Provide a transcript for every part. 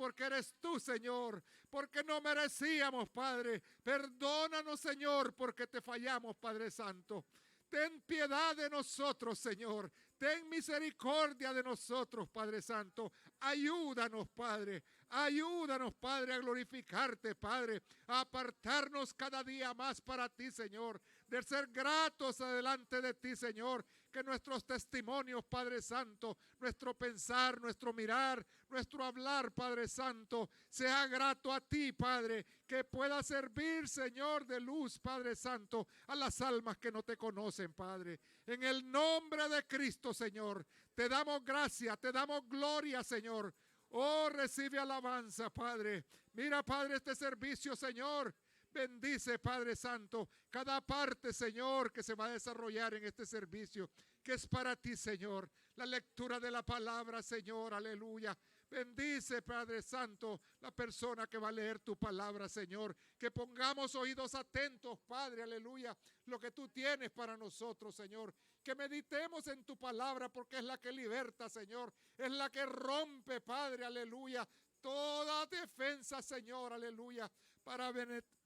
porque eres tú, Señor, porque no merecíamos, Padre. Perdónanos, Señor, porque te fallamos, Padre Santo. Ten piedad de nosotros, Señor. Ten misericordia de nosotros, Padre Santo. Ayúdanos, Padre. Ayúdanos, Padre, a glorificarte, Padre. A apartarnos cada día más para ti, Señor. De ser gratos adelante de ti, Señor. Que nuestros testimonios, Padre Santo, nuestro pensar, nuestro mirar, nuestro hablar, Padre Santo, sea grato a ti, Padre. Que pueda servir, Señor, de luz, Padre Santo, a las almas que no te conocen, Padre. En el nombre de Cristo, Señor, te damos gracias, te damos gloria, Señor. Oh, recibe alabanza, Padre. Mira, Padre, este servicio, Señor. Bendice, Padre Santo, cada parte, Señor, que se va a desarrollar en este servicio, que es para ti, Señor. La lectura de la palabra, Señor, aleluya. Bendice, Padre Santo, la persona que va a leer tu palabra, Señor. Que pongamos oídos atentos, Padre, aleluya, lo que tú tienes para nosotros, Señor. Que meditemos en tu palabra porque es la que liberta, Señor. Es la que rompe, Padre, aleluya, toda defensa, Señor, aleluya,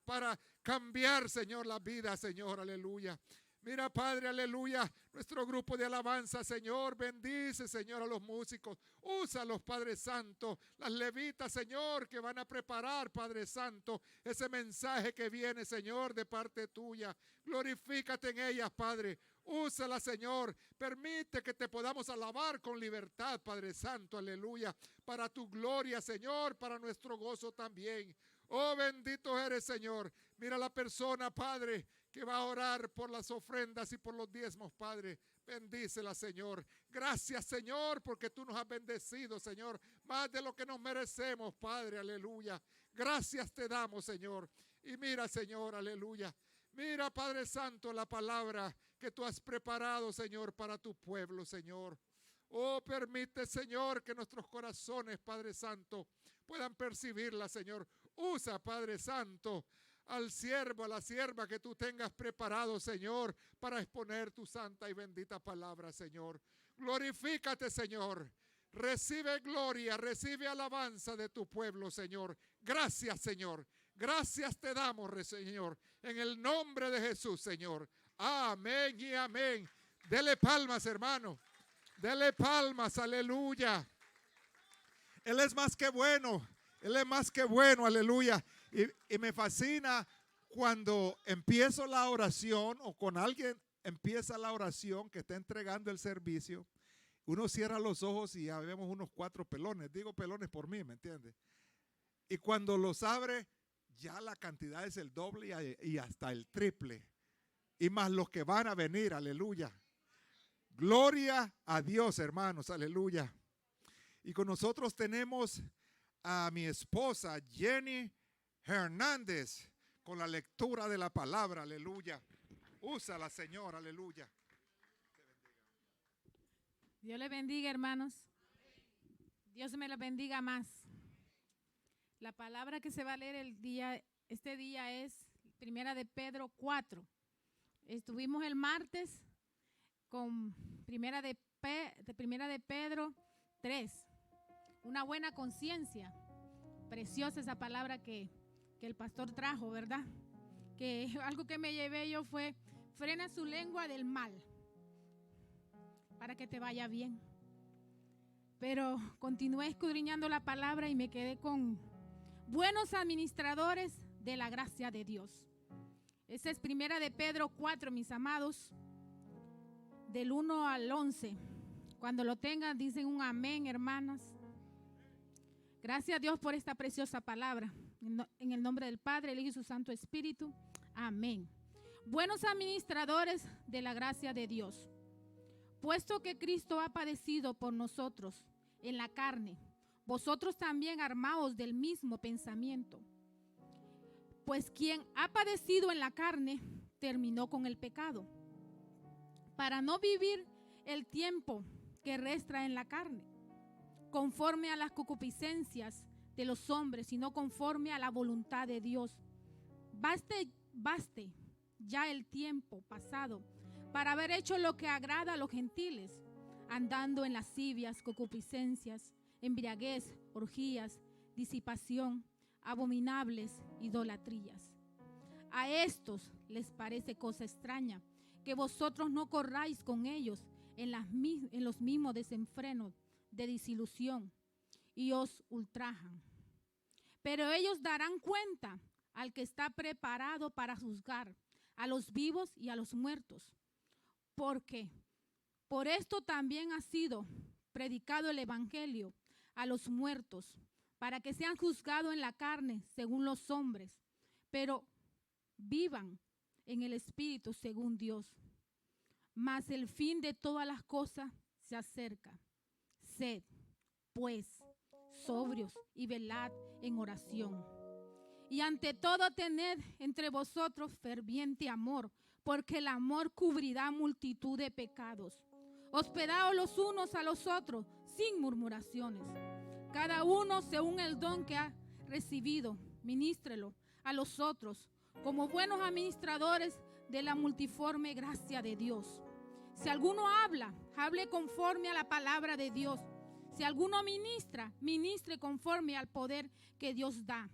para cambiar, Señor, la vida, Señor, aleluya. Mira, Padre, aleluya, nuestro grupo de alabanza, Señor, bendice, Señor, a los músicos. Úsalos, Padre Santo, las levitas, Señor, que van a preparar, Padre Santo, ese mensaje que viene, Señor, de parte tuya. Glorifícate en ellas, Padre. Úsala, Señor. Permite que te podamos alabar con libertad, Padre Santo, aleluya. Para tu gloria, Señor, para nuestro gozo también. Oh, bendito eres, Señor. Mira la persona, Padre, que va a orar por las ofrendas y por los diezmos, Padre. Bendícela, Señor. Gracias, Señor, porque tú nos has bendecido, Señor, más de lo que nos merecemos, Padre, aleluya. Gracias te damos, Señor. Y mira, Señor, aleluya. Mira, Padre Santo, la palabra que tú has preparado, Señor, para tu pueblo, Señor. Oh, permite, Señor, que nuestros corazones, Padre Santo, puedan percibirla, Señor. Usa, Padre Santo, al siervo, a la sierva que tú tengas preparado, Señor, para exponer tu santa y bendita palabra, Señor. Glorifícate, Señor. Recibe gloria, recibe alabanza de tu pueblo, Señor. Gracias, Señor. Gracias te damos, Señor, en el nombre de Jesús, Señor. Amén y amén. Dele palmas, hermano. Dele palmas, aleluya. Él es más que bueno. Él es más que bueno, aleluya. Y me fascina cuando empiezo la oración o con alguien empieza la oración que está entregando el servicio. Uno cierra los ojos y ya vemos unos 4 pelones. Digo pelones por mí, ¿me entiende? Y cuando los abre, ya la cantidad es el doble y hasta el triple. Y más los que van a venir, aleluya. Gloria a Dios, hermanos, aleluya. Y con nosotros tenemos a mi esposa Jenny Hernández con la lectura de la palabra, aleluya. Úsala, Señor, aleluya. Dios les bendiga, hermanos. Dios me la bendiga más. La palabra que se va a leer este día es Primera de Pedro 4. Estuvimos el martes con Primera de Pedro 3. Una buena conciencia. Preciosa esa palabra que el pastor trajo, ¿verdad? Que algo que me llevé yo fue: frena su lengua del mal para que te vaya bien. Pero continué escudriñando la palabra y me quedé con buenos administradores de la gracia de Dios. Esa es Primera de Pedro 4, mis amados, del 1 al 11. Cuando lo tengan, dicen un amén, hermanas. Gracias a Dios por esta preciosa palabra. En el nombre del Padre, el Hijo y su Santo Espíritu. Amén. Buenos administradores de la gracia de Dios. Puesto que Cristo ha padecido por nosotros en la carne, vosotros también armaos del mismo pensamiento. Pues quien ha padecido en la carne, terminó con el pecado, para no vivir el tiempo que resta en la carne, conforme a las concupiscencias de los hombres, sino conforme a la voluntad de Dios. Baste ya el tiempo pasado para haber hecho lo que agrada a los gentiles, andando en lascivias, concupiscencias, embriaguez, orgías, disipación, abominables idolatrías. A estos les parece cosa extraña que vosotros no corráis con ellos en los mismos desenfrenos de disilusión y os ultrajan. Pero ellos darán cuenta al que está preparado para juzgar a los vivos y a los muertos. Porque por esto también ha sido predicado el evangelio a los muertos, para que sean juzgados en la carne según los hombres, pero vivan en el espíritu según Dios. Mas el fin de todas las cosas se acerca. Sed, pues, sobrios y velad en oración. Y ante todo tened entre vosotros ferviente amor, porque el amor cubrirá multitud de pecados. Hospedaos los unos a los otros sin murmuraciones. Cada uno según el don que ha recibido, ministrelo a los otros como buenos administradores de la multiforme gracia de Dios. Si alguno habla, hable conforme a la palabra de Dios. Si alguno ministra, ministre conforme al poder que Dios da,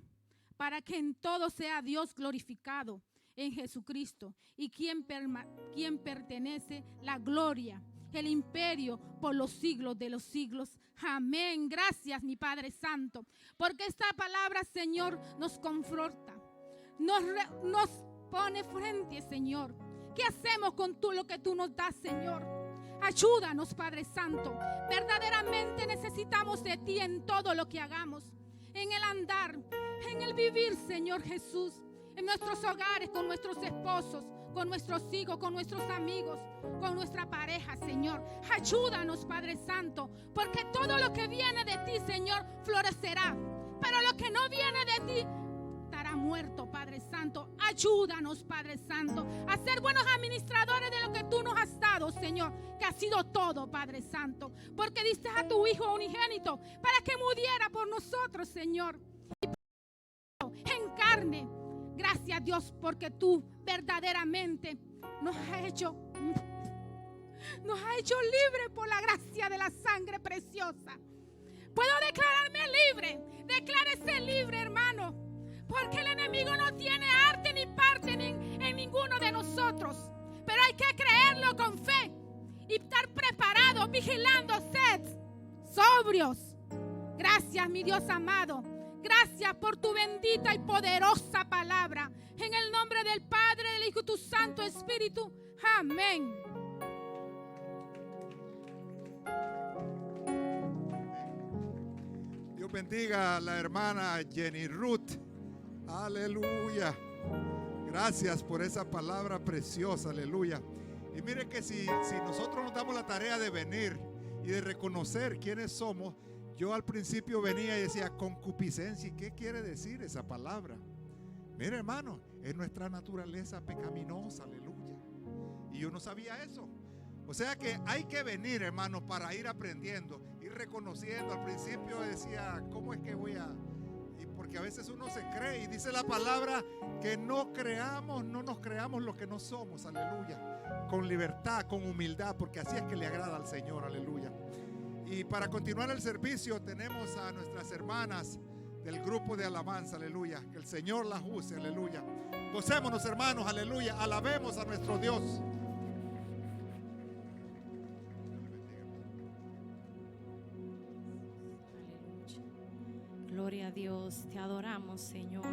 para que en todo sea Dios glorificado en Jesucristo, y quien pertenece la gloria, el imperio por los siglos de los siglos. Amén. Gracias, mi Padre Santo, porque esta palabra, Señor, nos confronta, nos pone frente, Señor. ¿Qué hacemos con lo que tú nos das, Señor? Ayúdanos, Padre Santo. Verdaderamente necesitamos de ti en todo lo que hagamos, en el andar, en el vivir, Señor Jesús, en nuestros hogares, con nuestros esposos, con nuestros hijos, con nuestros amigos, con nuestra pareja, Señor. Ayúdanos, Padre Santo, porque todo lo que viene de ti, Señor, florecerá, pero lo que no viene de ti estará muerto, Padre Santo. Ayúdanos, Padre Santo, a ser buenos administradores de lo que tú nos has dado, Señor, que ha sido todo, Padre Santo, porque diste a tu Hijo unigénito para que muriera por nosotros, Señor, en carne. Gracias, Dios, porque tú verdaderamente nos has hecho libres por la gracia de la sangre preciosa. Puedo declararme libre. Declárese libre, hermano, porque el enemigo no tiene arte ni parte en ninguno de nosotros. Pero hay que creerlo con fe y estar preparados, vigilando, sed sobrios. Gracias, mi Dios amado. Gracias por tu bendita y poderosa palabra. En el nombre del Padre, del Hijo y tu Santo Espíritu. Amén. Dios bendiga a la hermana Jenny Ruth. Aleluya. Gracias por esa palabra preciosa. Aleluya. Y mire que si nosotros nos damos la tarea de venir y de reconocer quiénes somos. Yo al principio venía y decía concupiscencia. ¿Y qué quiere decir esa palabra? Mire, hermano, es nuestra naturaleza pecaminosa, aleluya. Y yo no sabía eso. O sea que hay que venir, hermano, para ir aprendiendo, ir reconociendo. Al principio decía, ¿cómo es que voy a...? Y porque a veces uno se cree, y dice la palabra que no nos creamos lo que no somos, aleluya. Con libertad, con humildad, porque así es que le agrada al Señor, aleluya. Y para continuar el servicio tenemos a nuestras hermanas del grupo de alabanza, aleluya. Que el Señor las use, aleluya. Gocémonos, hermanos, aleluya. Alabemos a nuestro Dios. Aleluya. Gloria a Dios, te adoramos, Señor.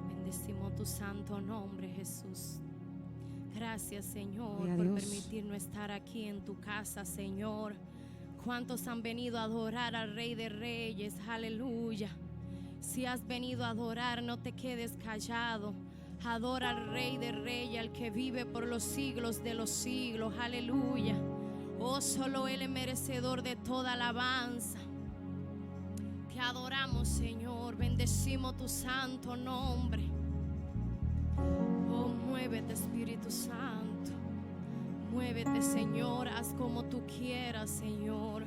Bendecimos tu santo nombre, Jesús. Gracias, Señor, por permitirnos estar aquí en tu casa, Señor. ¿Cuántos han venido a adorar al Rey de Reyes? Aleluya. Si has venido a adorar, no te quedes callado. Adora al Rey de Reyes, al que vive por los siglos de los siglos. Aleluya. Oh, solo Él es merecedor de toda alabanza. Te adoramos, Señor. Bendecimos tu santo nombre. Oh, muévete, Espíritu Santo. Muévete, Señor, haz como tú quieras, Señor.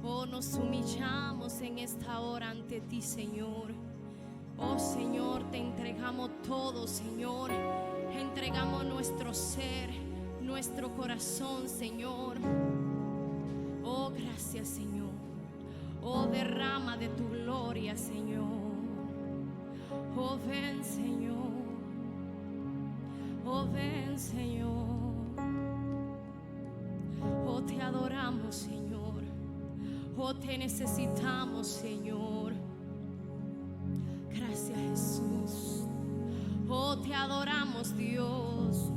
Oh, nos humillamos en esta hora ante ti, Señor. Oh, Señor, te entregamos todo, Señor. Entregamos nuestro ser, nuestro corazón, Señor. Oh, gracias, Señor. Oh, derrama de tu gloria, Señor. Oh, ven, Señor. Oh, ven, Señor. Oh, te adoramos, Señor. Oh, te necesitamos, Señor. Gracias, Jesús. Oh, te adoramos, Dios.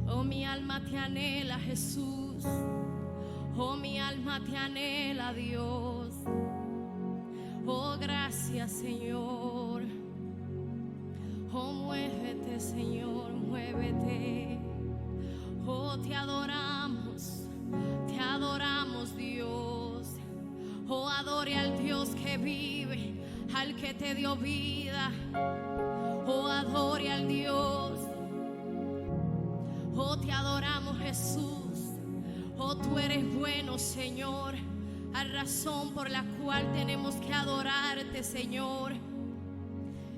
Oh, mi alma te anhela, Jesús. Oh, mi alma te anhela, Dios. Oh, gracias, Señor. Oh, muévete, Señor, muévete. Oh, te adoramos, Dios. Oh, adore al Dios que vive, al que te dio vida. Oh, adore al Dios. Oh, te adoramos, Jesús. Oh, tú eres bueno, Señor, a razón por la cual tenemos que adorarte, Señor.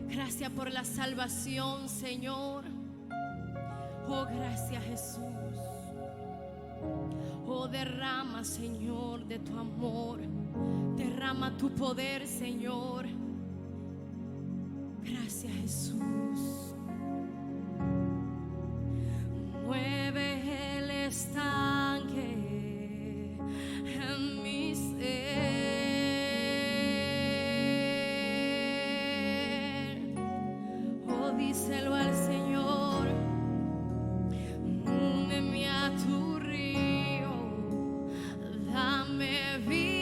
Gracias por la salvación, Señor. Oh, gracias, Jesús. Oh, derrama, Señor, de tu amor. Derrama tu poder, Señor. Gracias, Jesús. Mueve el estanque en mi ser. Oh, díselo al Señor. Úneme a tu río, dame vida.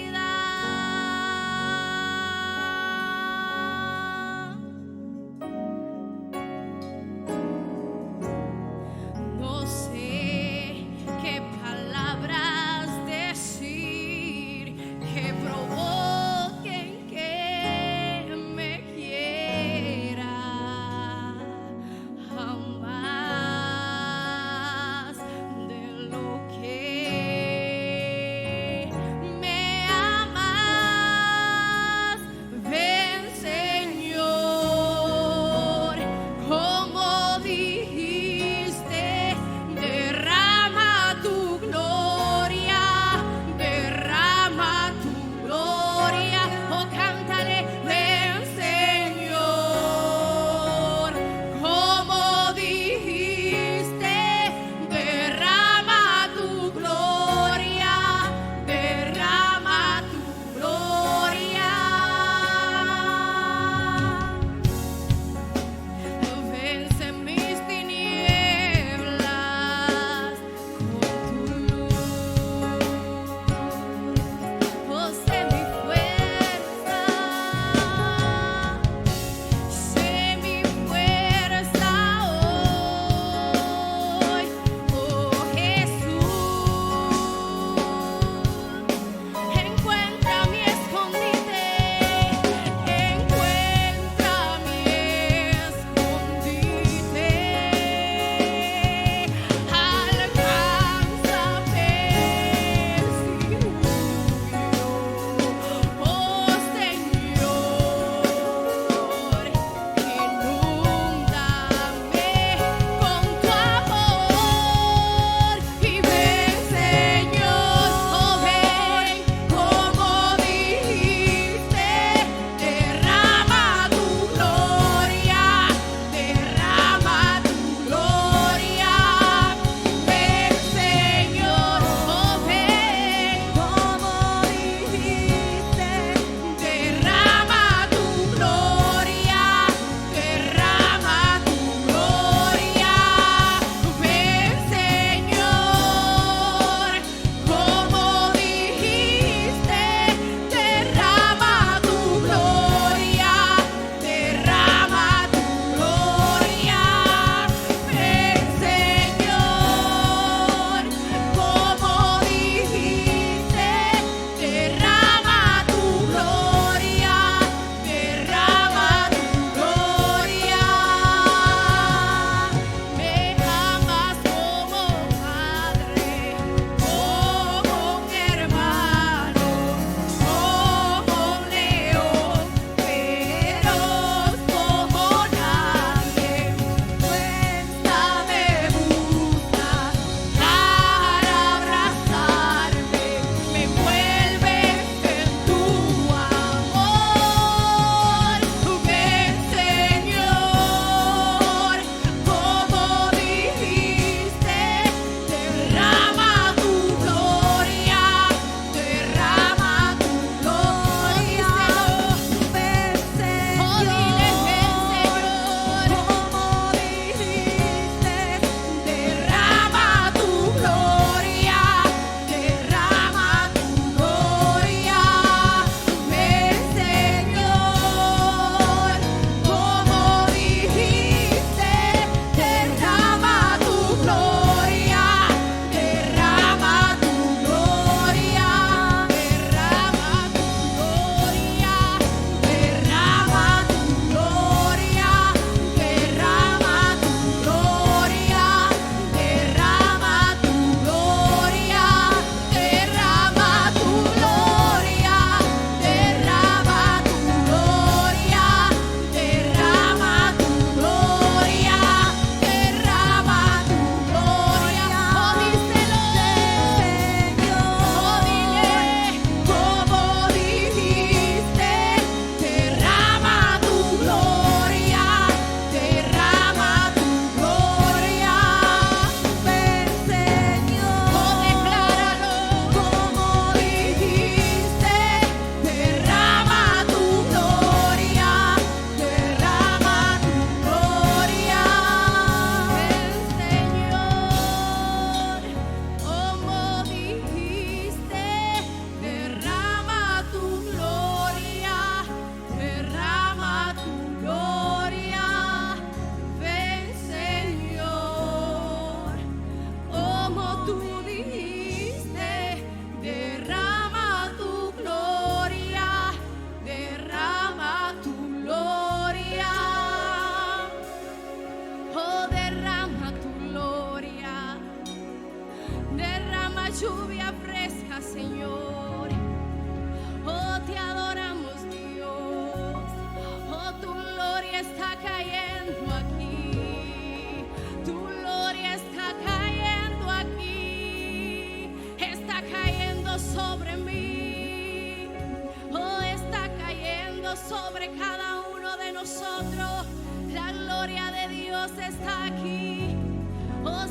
sobre cada uno de nosotros. La gloria de Dios está aquí,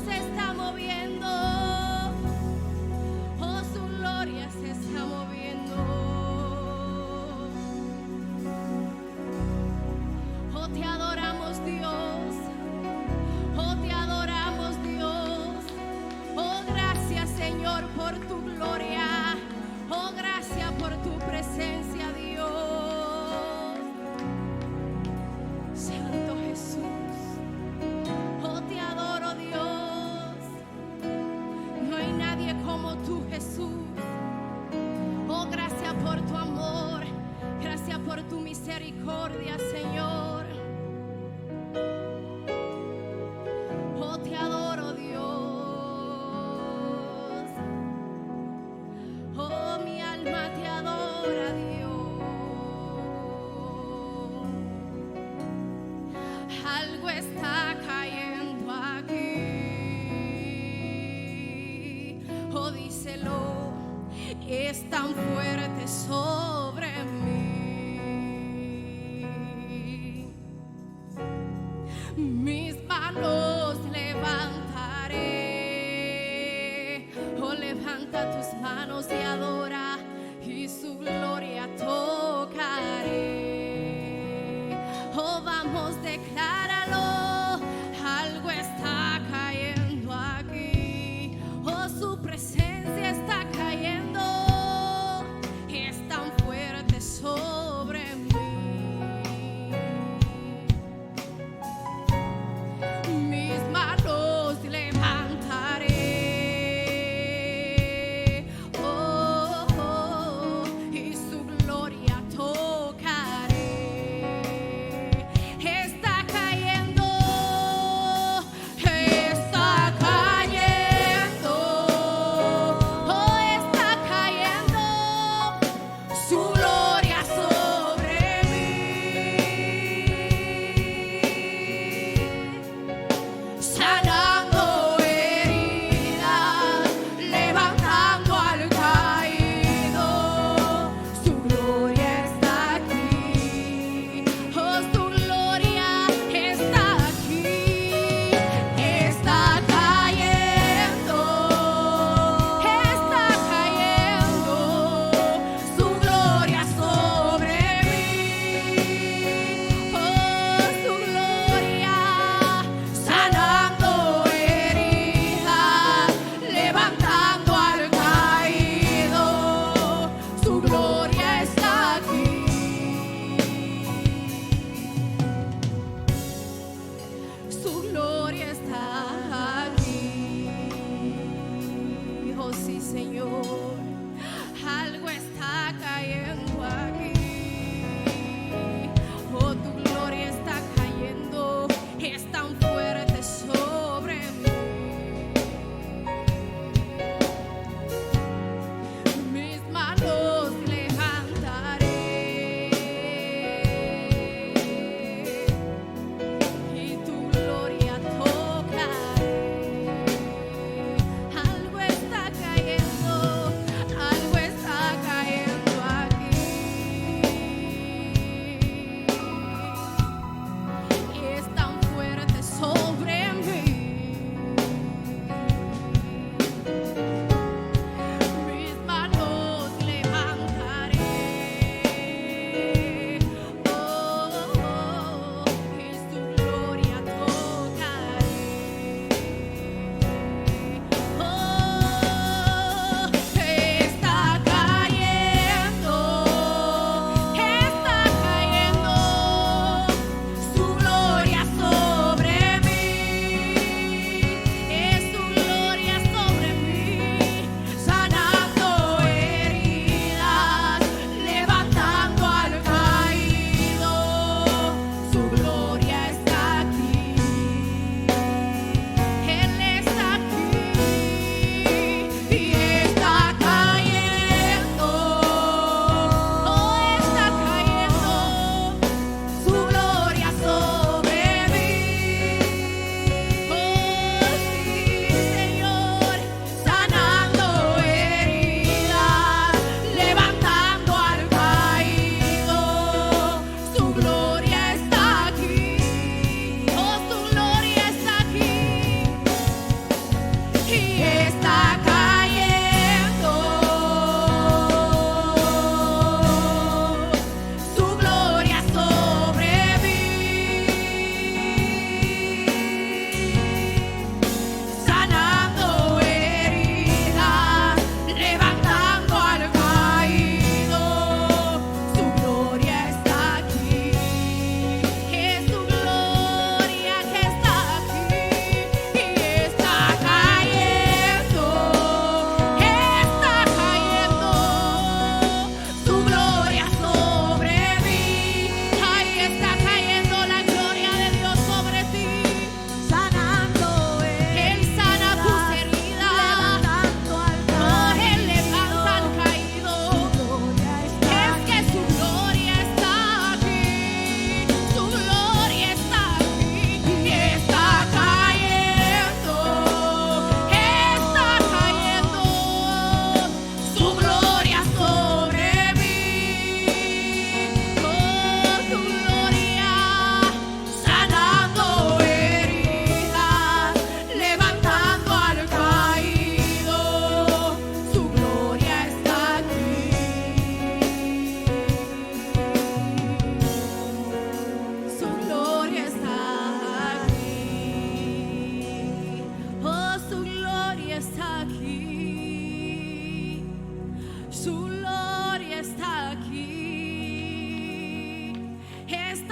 se está moviendo, su gloria se está moviendo. Te adoramos, Dios, te adoramos, Dios. Gracias, Señor, por tu gloria. Gracias por tu presencia, Dios. Santo Jesús, te adoro, Dios. No hay nadie como tú, Jesús. Gracias por tu amor. Gracias por tu misericordia, Señor. Te adoro, Dios. Mi alma te adora, Dios. Algo está cayendo aquí. Díselo, es tan fuerte sobre mí. Mis manos levantaré. Levanta tus manos y adora, y su gloria tocaré. Vamos, decláralo. Algo está cayendo aquí. Su presencia está cayendo. Es tan fuerte sobre mí. Mis manos levantaré. Y su gloria tocaré. Está cayendo.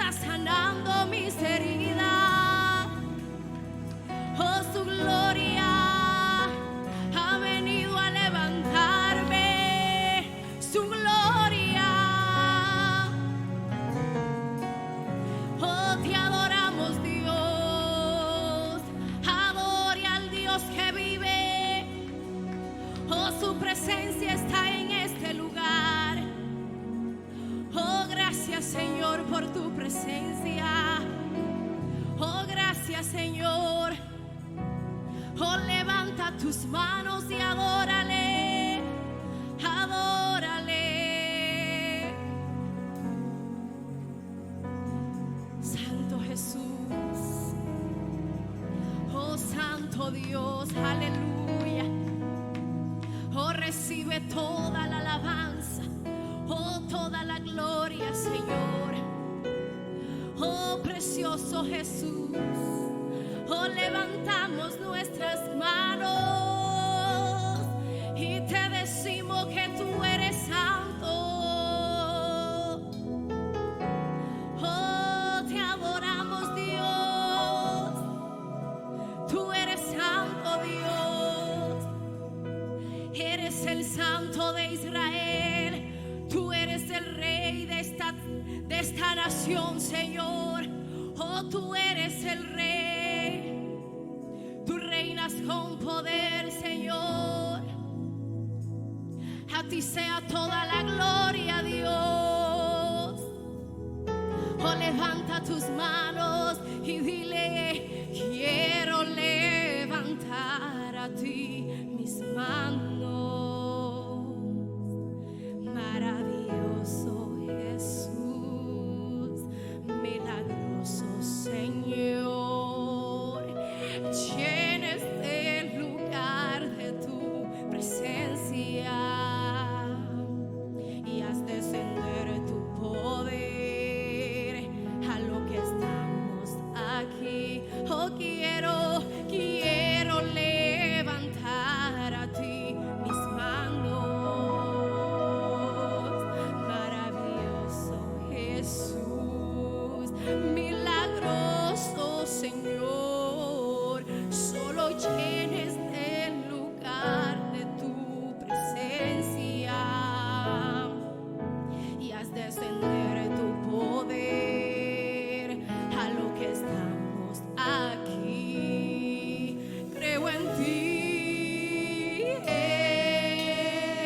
está sanando mis heridas. Oh, su gloria ha venido a levantarme. Su gloria. Oh, te adoramos, Dios. Adore al Dios que vive. Oh, su presencia está en este lugar. Oh, gracias, Señor, por tu presencia. Oh, gracias, Señor. Oh, levanta tus manos y adórale. Adórale. Santo Jesús. Oh, Santo Dios, aleluya. Oh, recibe toda la alabanza. Oh, toda la gloria, Señor. Oh, precioso Jesús. Oh, levantamos nuestras manos y te decimos que tú eres santo. Oh, te adoramos, Dios. Tú eres santo, Dios. Eres el Santo de Israel. Tú eres el Rey de esta nación, Señor. Oh, tú eres el Rey. Tú reinas con poder, Señor. A ti sea toda la gloria, Dios. Oh, levanta tus manos y dile: quiero levantar a ti mis manos. Maravilloso Jesús, milagroso Señor, llena este lugar de tu presencia y haz descender tu poder a lo que estamos aquí. Oh, quiero levantar a ti mis manos. Maravilloso Jesús, milagroso Señor, solo llenes el lugar de tu presencia y haz descender tu poder a lo que estamos aquí. Creo en ti,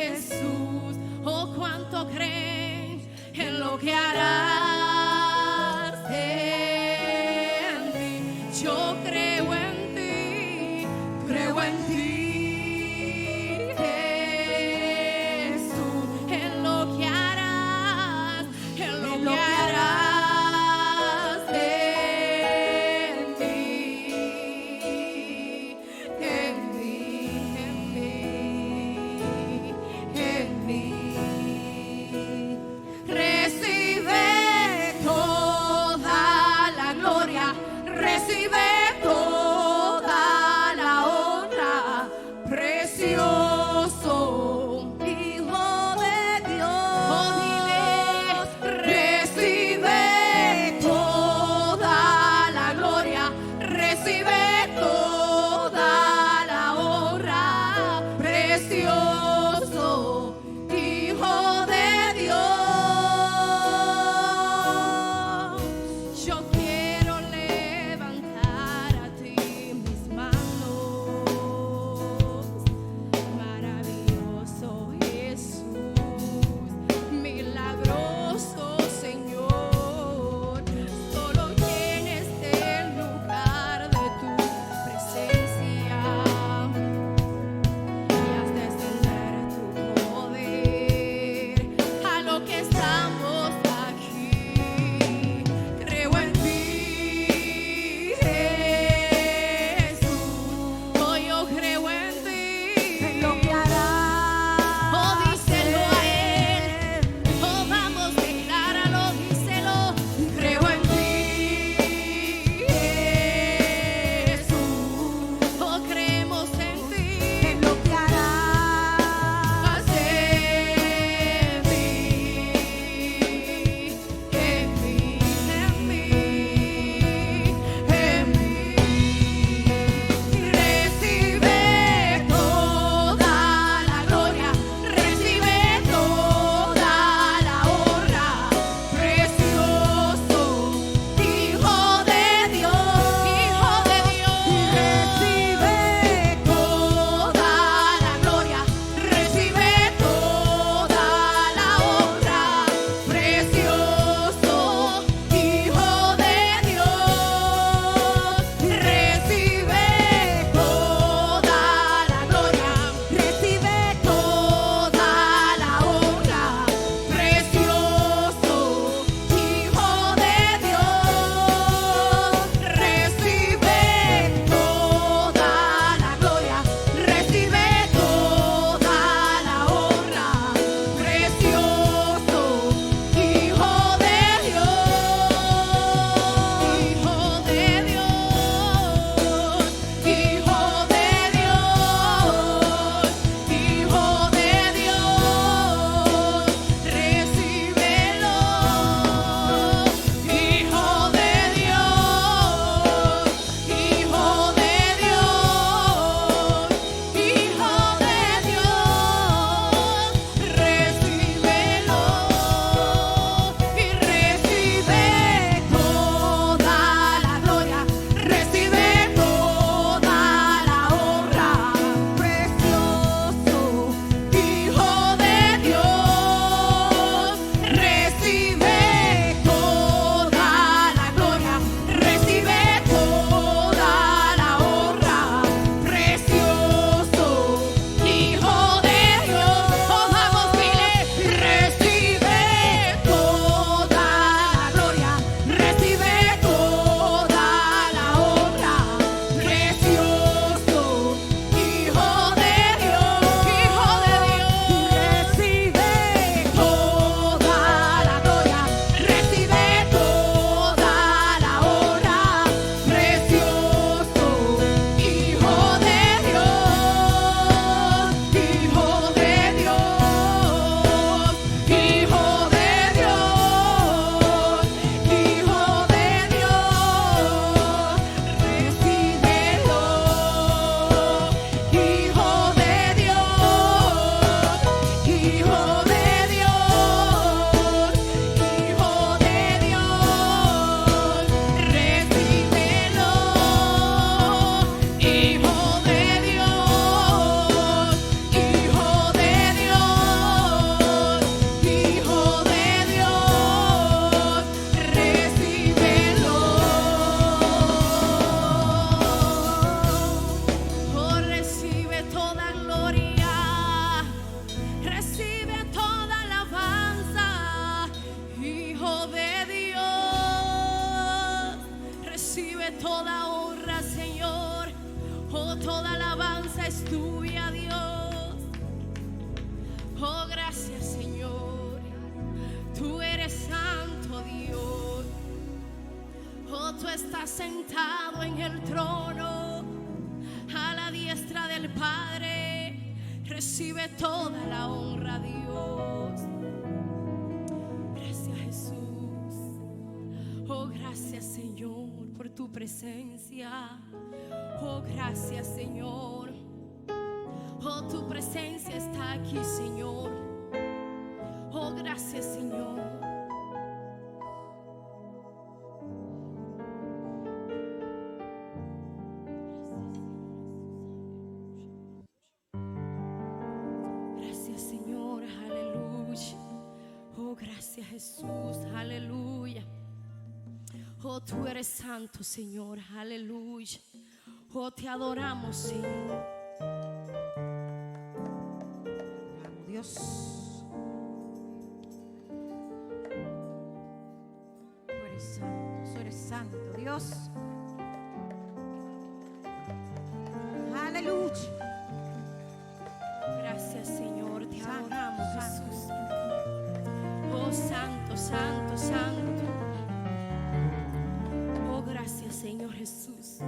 Jesús. Oh, cuánto creen en lo que harás en mí. Yo creo en ti, Jesús, en lo que harás, en lo que harás en mí, en mí. Recibe toda la gloria, recibe toda la honra, Recibe toda honra, Señor. Oh, toda alabanza es tuya, Dios. Oh, gracias, Señor. Tú eres santo, Dios. Oh, tú estás sentado en el trono a la diestra del Padre. Recibe toda la honra, Dios. Gracias, Jesús. Oh, gracias, Señor, por tu presencia. Oh, gracias, Señor. Oh, tu presencia está aquí, Señor. Oh, gracias, Señor. Gracias, Señor. Aleluya. Oh, gracias, Jesús. Aleluya. Oh, tú eres santo, Señor. Aleluya. Oh, te adoramos, Señor. Dios. Tú eres santo, Dios. Aleluya. Gracias, Señor, te Santo, adoramos, santo. Jesús. Oh, santo, santo, santo. Oh, gracias, Señor Jesús.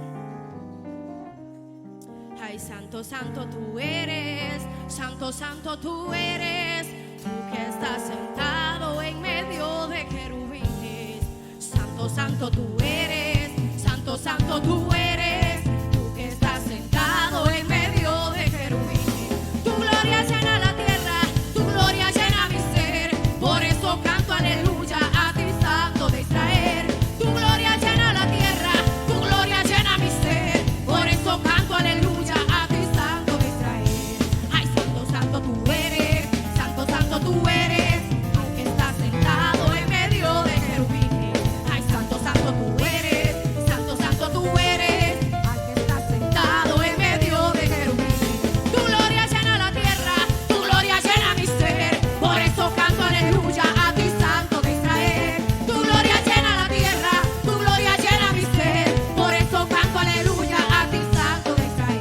Ay, santo, santo tú eres. Santo, santo tú eres. Tú que estás sentado en medio de querubines. Santo, santo tú eres. Santo, santo tú eres. Tú que estás sentado en medio de querubines. Tu gloria llena la tierra, tu gloria llena mi ser. Por eso canto aleluya a ti, Santo de Israel. Tu gloria llena la tierra, tu gloria llena mi ser. Por eso canto aleluya a ti, Santo de Israel. Ay, santo, santo tú eres. Santo, santo tú eres. Al que está sentado en medio de querubines. Ay, santo, santo tú eres. Santo, santo tú eres. Al que está sentado en medio de querubines. Tu gloria llena la tierra, tu gloria llena mi ser. Por eso canto aleluya a ti, Santo de Israel. Tu gloria llena la tierra, tu gloria llena mi ser. Por eso canto aleluya a ti, Santo de Israel.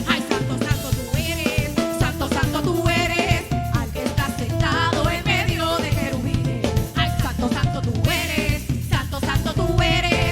Ay, santo, santo tú eres. Santo, santo tú eres. Al que está sentado en medio de querubines. Ay, santo, santo tú eres. Santo, santo tú eres.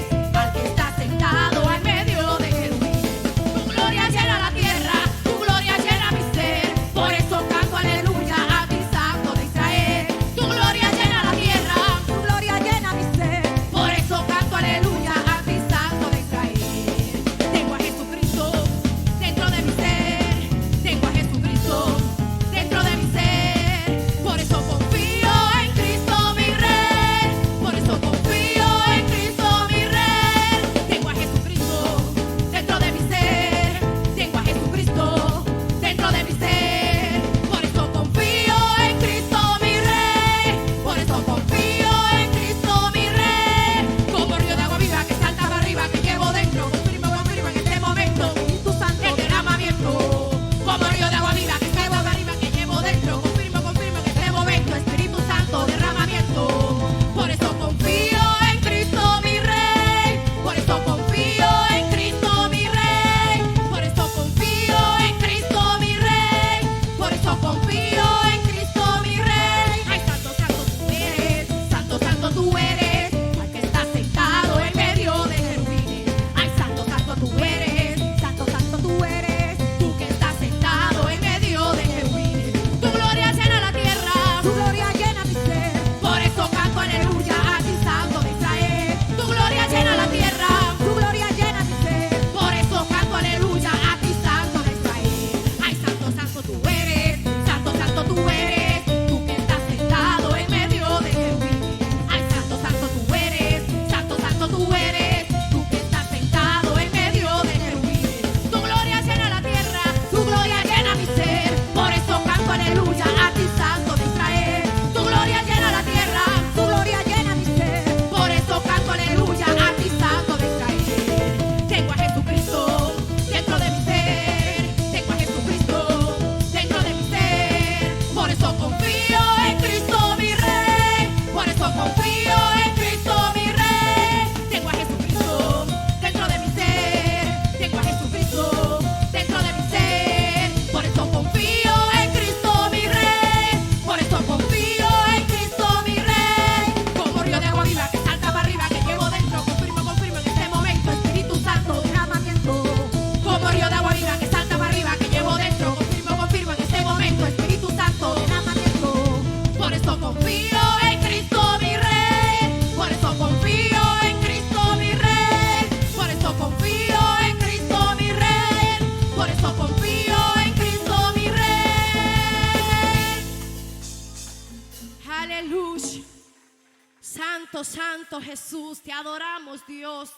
santo Jesús, te adoramos, Dios.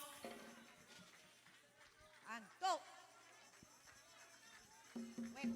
Santo. Bueno.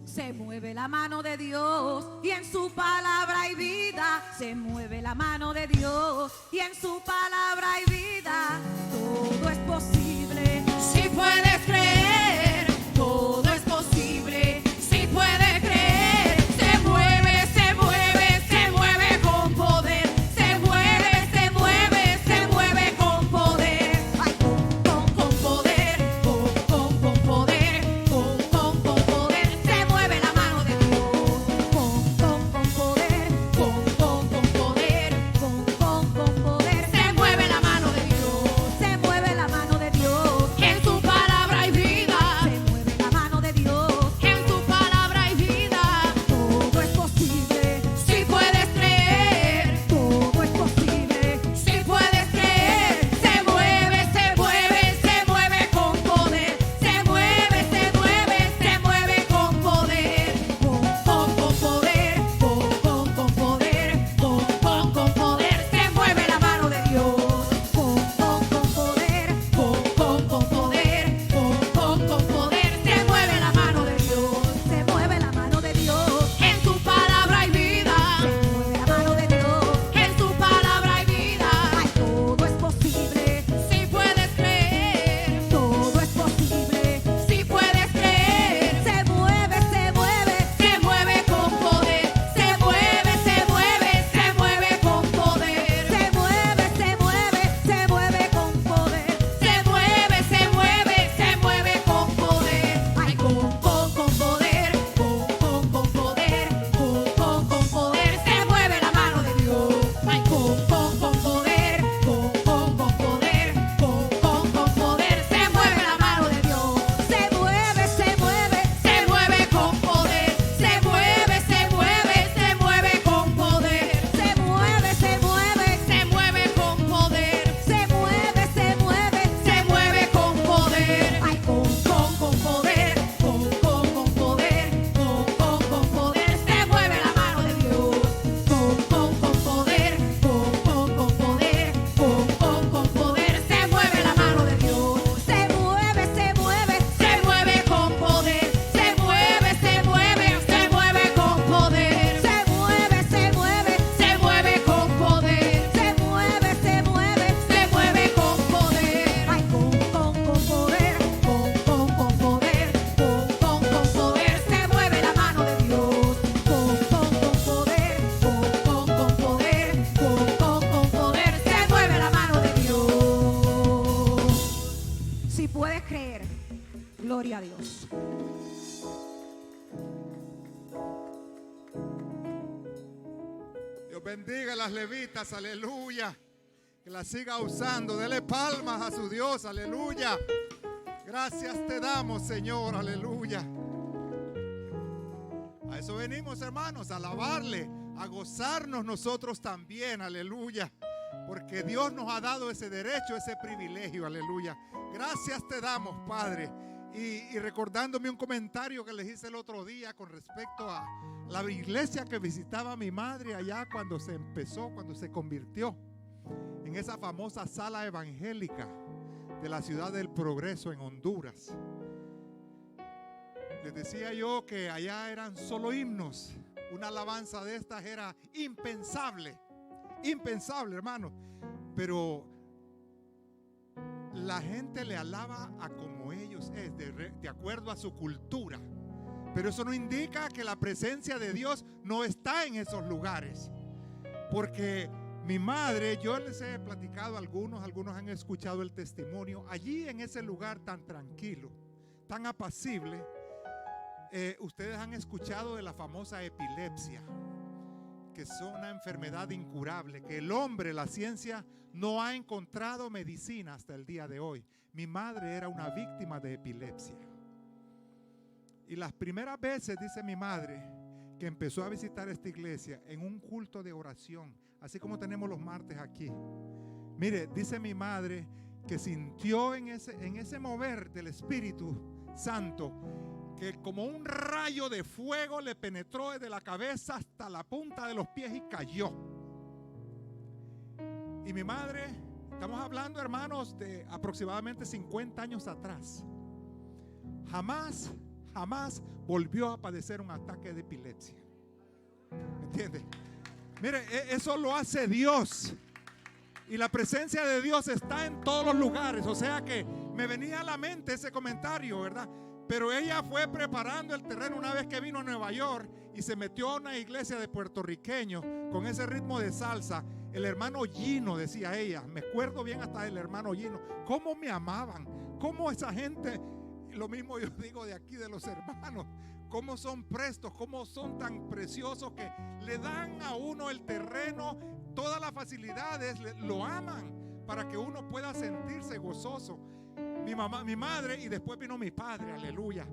Se mueve la mano de Dios y en su palabra hay vida. Se mueve la mano de Dios y en su palabra hay vida. Todo es posible si puedes creer. Todo es posible si puedes creer. Se mueve, se mueve, se mueve con poder. Se mueve, se mueve, se mueve con poder. Ay, con poder, con poder, con poder. Se mueve la mano de Dios. Con poder, con poder, con poder. Se mueve la mano de Dios. Se mueve la mano de Dios. En su palabra hay vida. Se mueve la mano de Dios. En su palabra hay vida. Todo es posible si puedes creer. Todo es posible si puedes creer. Se mueve, se mueve, se mueve con poder. Se mueve, se mueve, se mueve con poder. Con poder, con poder, con poder. Se mueve la mano de Dios. Con poder, con poder, con poder. Se mueve la mano de Dios. Se mueve la mano de Dios. En su palabra hay vida. Se mueve la mano de Dios. En su palabra hay vida. Ay, todo es posible si puedes creer. Todo es posible si puedes creer. Se mueve, se mueve, se mueve con poder. Se mueve, se mueve, se mueve con poder. Se mueve, se mueve, se mueve con poder. Se mueve, se mueve, se mueve con poder. Ay, con poder, con poder, con poder. Se mueve la mano de Dios. Ay, con poder, con poder, con poder. Se mueve la mano de Dios. Se mueve, se mueve, se mueve con poder. Se mueve, se mueve, se mueve con poder. Se mueve, se mueve, se mueve con poder. Se mueve, se mueve, se mueve con poder. Ay, con poder, con poder, con poder. Se mueve la mano de Dios. Con poder, con poder, con poder. Se mueve la mano de Dios. Se mueve, se mueve, se mueve con poder. Se mueve, se mueve, se mueve con poder. Se mueve, se mueve, se mueve con poder. Se mueve, se mueve, se mueve con poder. Ay, con poder, con poder, con poder. Se mueve la mano de Dios. Con poder, con poder, con poder. Se mueve la mano de Dios. Si puedes creer, gloria a Dios. Dios bendiga a las levitas, aleluya. Que las siga usando. Dele palmas a su Dios, aleluya. Gracias te damos, Señor, aleluya. A eso venimos, hermanos, a alabarle, a gozarnos nosotros también, aleluya. Porque Dios nos ha dado ese derecho, ese privilegio, aleluya. Gracias te damos, Padre. Y recordándome un comentario que les hice el otro día con respecto a la iglesia que visitaba mi madre allá cuando se empezó, cuando se convirtió en esa famosa sala evangélica de la ciudad del Progreso en Honduras. Les decía yo que allá eran solo himnos. Una alabanza de estas era impensable, hermano. Pero la gente le alaba a como ellos es, de acuerdo a su cultura. Pero eso no indica que la presencia de Dios no está en esos lugares. Porque mi madre, yo les he platicado a algunos han escuchado el testimonio. Allí en ese lugar tan tranquilo, tan apacible, ustedes han escuchado de la famosa epilepsia, que es una enfermedad incurable, que el hombre, la ciencia, no ha encontrado medicina hasta el día de hoy. Mi madre era una víctima de epilepsia. Y las primeras veces, dice mi madre, que empezó a visitar esta iglesia en un culto de oración, así como tenemos los martes aquí. Mire, dice mi madre que sintió en ese mover del Espíritu Santo que como un rayo de fuego le penetró desde la cabeza hasta la punta de los pies y cayó. Y mi madre, estamos hablando, hermanos, de aproximadamente 50 años atrás, jamás volvió a padecer un ataque de epilepsia. ¿Me entiende? Mire, eso lo hace Dios. Y la presencia de Dios está en todos los lugares. O sea que me venía a la mente ese comentario, ¿verdad? Pero ella fue preparando el terreno una vez que vino a Nueva York y se metió a una iglesia de puertorriqueños con ese ritmo de salsa. El hermano Gino, decía ella, me acuerdo bien hasta del hermano Gino, cómo me amaban, cómo esa gente, lo mismo yo digo de aquí de los hermanos, cómo son prestos, cómo son tan preciosos que le dan a uno el terreno, todas las facilidades, lo aman para que uno pueda sentirse gozoso. Mi mamá, mi madre, y después vino mi padre, aleluya,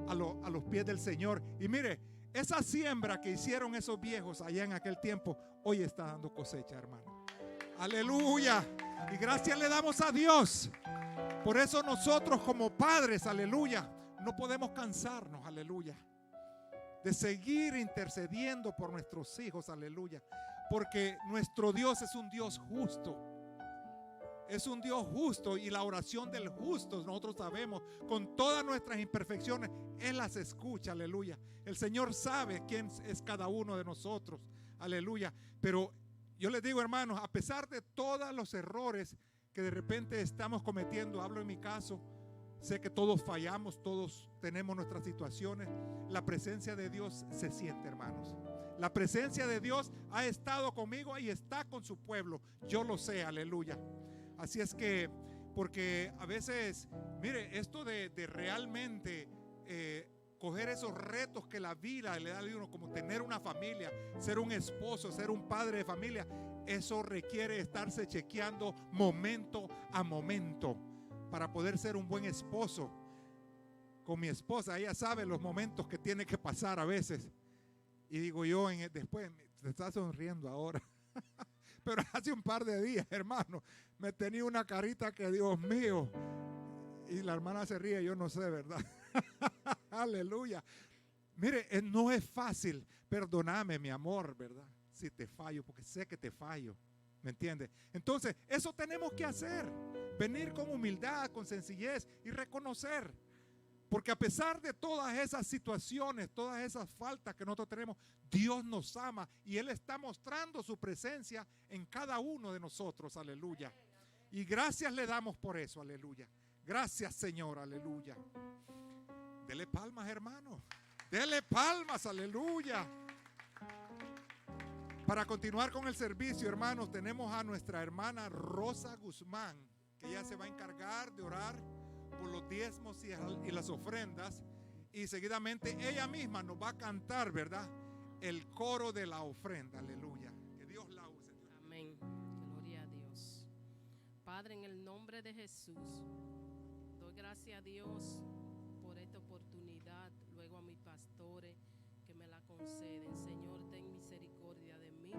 a los pies del Señor. Y mire, esa siembra que hicieron esos viejos allá en aquel tiempo, hoy está dando cosecha, hermano. Aleluya. Y gracias le damos a Dios. Por eso nosotros como padres, aleluya, no podemos cansarnos, aleluya, de seguir intercediendo por nuestros hijos, aleluya. Porque nuestro Dios es un Dios justo. Es un Dios justo, y la oración del justo, nosotros sabemos, con todas nuestras imperfecciones, Él las escucha, aleluya. El Señor sabe quién es cada uno de nosotros, aleluya. Pero yo les digo, hermanos, a pesar de todos los errores que de repente estamos cometiendo, hablo en mi caso, sé que todos fallamos, todos tenemos nuestras situaciones, la presencia de Dios se siente, hermanos. La presencia de Dios ha estado conmigo y está con su pueblo, yo lo sé, aleluya. Así es que, porque a veces, mire, esto de realmente coger esos retos que la vida le da a uno, como tener una familia, ser un esposo, ser un padre de familia, eso requiere estarse chequeando momento a momento para poder ser un buen esposo. Con mi esposa, ella sabe los momentos que tiene que pasar a veces. Y digo yo, después, te está sonriendo ahora. Pero hace un par de días, hermano, me tenía una carita que Dios mío. Y la hermana se ríe, yo no sé, ¿verdad? Aleluya. Mire, no es fácil. Perdóname, mi amor, ¿verdad? Si te fallo, porque sé que te fallo. ¿Me entiendes? Entonces, eso tenemos que hacer. Venir con humildad, con sencillez y reconocer. Porque a pesar de todas esas situaciones, todas esas faltas que nosotros tenemos, Dios nos ama y Él está mostrando su presencia en cada uno de nosotros, aleluya. Y gracias le damos por eso, aleluya. Gracias, Señor, aleluya. Dele palmas, hermano. Dele palmas, aleluya. Para continuar con el servicio, hermanos, tenemos a nuestra hermana Rosa Guzmán, que ella se va a encargar de orar por los diezmos y las ofrendas, y seguidamente ella misma nos va a cantar, ¿verdad?, el coro de la ofrenda, aleluya. Que Dios la use. Amén, gloria a Dios. Padre, en el nombre de Jesús, doy gracias a Dios por esta oportunidad, luego a mis pastores que me la conceden. Señor, ten misericordia de mí,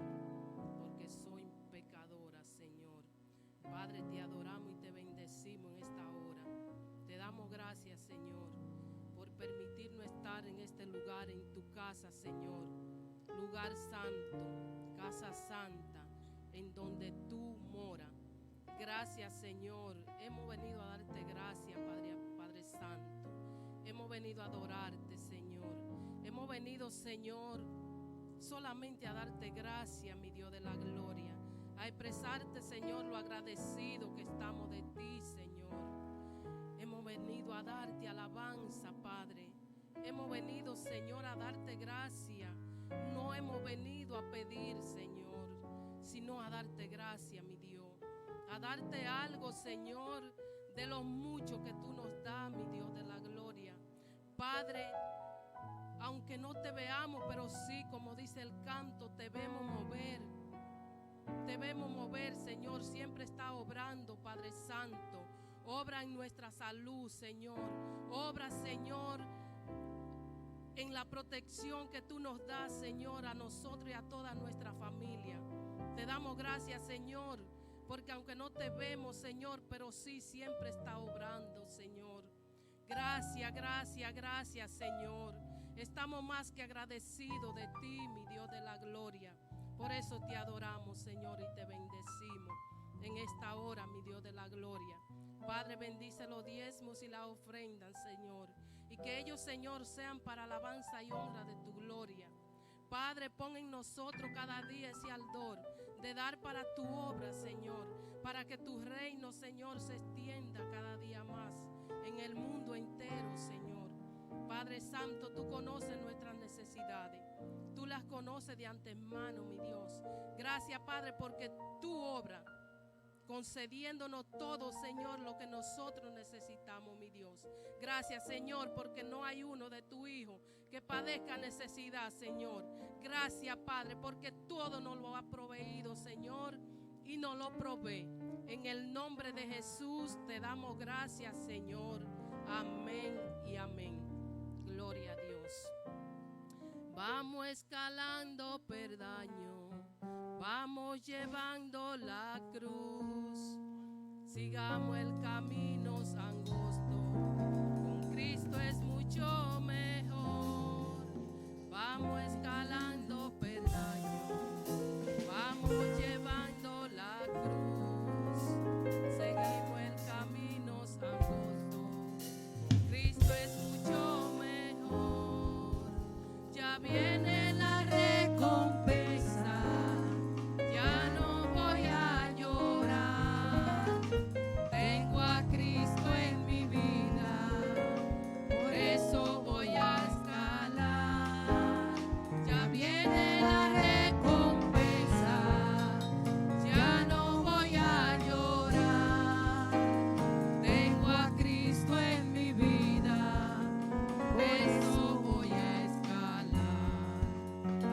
porque soy pecadora, Señor. Padre, te adoramos y te bendecimos en esta hora. Te damos gracias, Señor, por permitirnos estar en este lugar, en tu casa, Señor. Lugar santo, casa santa, en donde tú moras. Gracias, Señor. Hemos venido a darte gracias, Padre Santo. Hemos venido a adorarte, Señor. Hemos venido, Señor, solamente a darte gracias, mi Dios de la gloria. A expresarte, Señor, lo agradecido que estamos de ti, Señor. Hemos venido a darte alabanza, Padre. Hemos venido, Señor, a darte gracia. No hemos venido a pedir, Señor, sino a darte gracia, mi Dios. A darte algo, Señor, de lo mucho que tú nos das, mi Dios de la gloria. Padre, aunque no te veamos, pero sí, como dice el canto, te vemos mover. Te vemos mover, Señor. Siempre está obrando, Padre Santo. Obra en nuestra salud, Señor. Obra, Señor, en la protección que tú nos das, Señor, a nosotros y a toda nuestra familia. Te damos gracias, Señor, porque aunque no te vemos, Señor, pero sí siempre está obrando, Señor. Gracias, gracias, gracias, Señor. Estamos más que agradecidos de ti, mi Dios de la gloria. Por eso te adoramos, Señor, y te bendecimos en esta hora, mi Dios de la gloria. Padre, bendice los diezmos y la ofrenda, Señor, y que ellos, Señor, sean para alabanza y honra de tu gloria. Padre, pon en nosotros cada día ese ardor de dar para tu obra, Señor, para que tu reino, Señor, se extienda cada día más en el mundo entero, Señor. Padre Santo, tú conoces nuestras necesidades. Tú las conoces de antemano, mi Dios. Gracias, Padre, porque tu obra, concediéndonos todo, Señor, lo que nosotros necesitamos, mi Dios. Gracias, Señor, porque no hay uno de tu Hijo que padezca necesidad, Señor. Gracias, Padre, porque todo nos lo ha proveído, Señor, y nos lo provee. En el nombre de Jesús te damos gracias, Señor. Amén y amén. Gloria a Dios. Vamos escalando peldaño, vamos llevando la cruz. Sigamos el camino angosto, con Cristo es mucho mejor. Vamos escalando peldaño, vamos llevando la cruz. Seguimos el camino angosto, con Cristo es mucho mejor. Ya viene la recompensa, ya no voy a llorar. Tengo a Cristo en mi vida, por eso voy a escalar. Ya viene la recompensa, ya no voy a llorar. Tengo a Cristo en mi vida, por eso voy a escalar.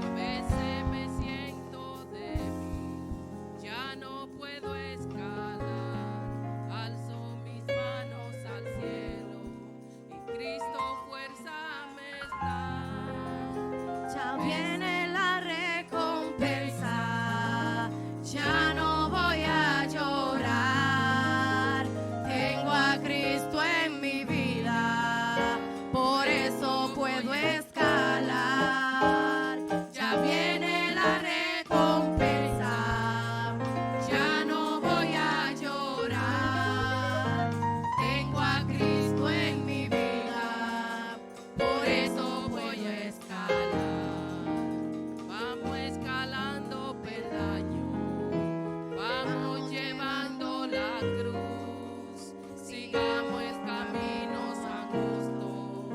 A veces me siento débil, ya no puedo escalar. Alzo mis manos al cielo y Cristo fuerza me da. Ya viene la recompensa, ya no voy a llorar. Tengo a Cristo en mi vida, por eso puedo escalar. Ya viene la recompensa, ya no voy a llorar. Tengo a Cristo en mi vida, por eso voy a escalar. Vamos escalando peldaño, vamos llevando la cruz. Sigamos el camino angosto,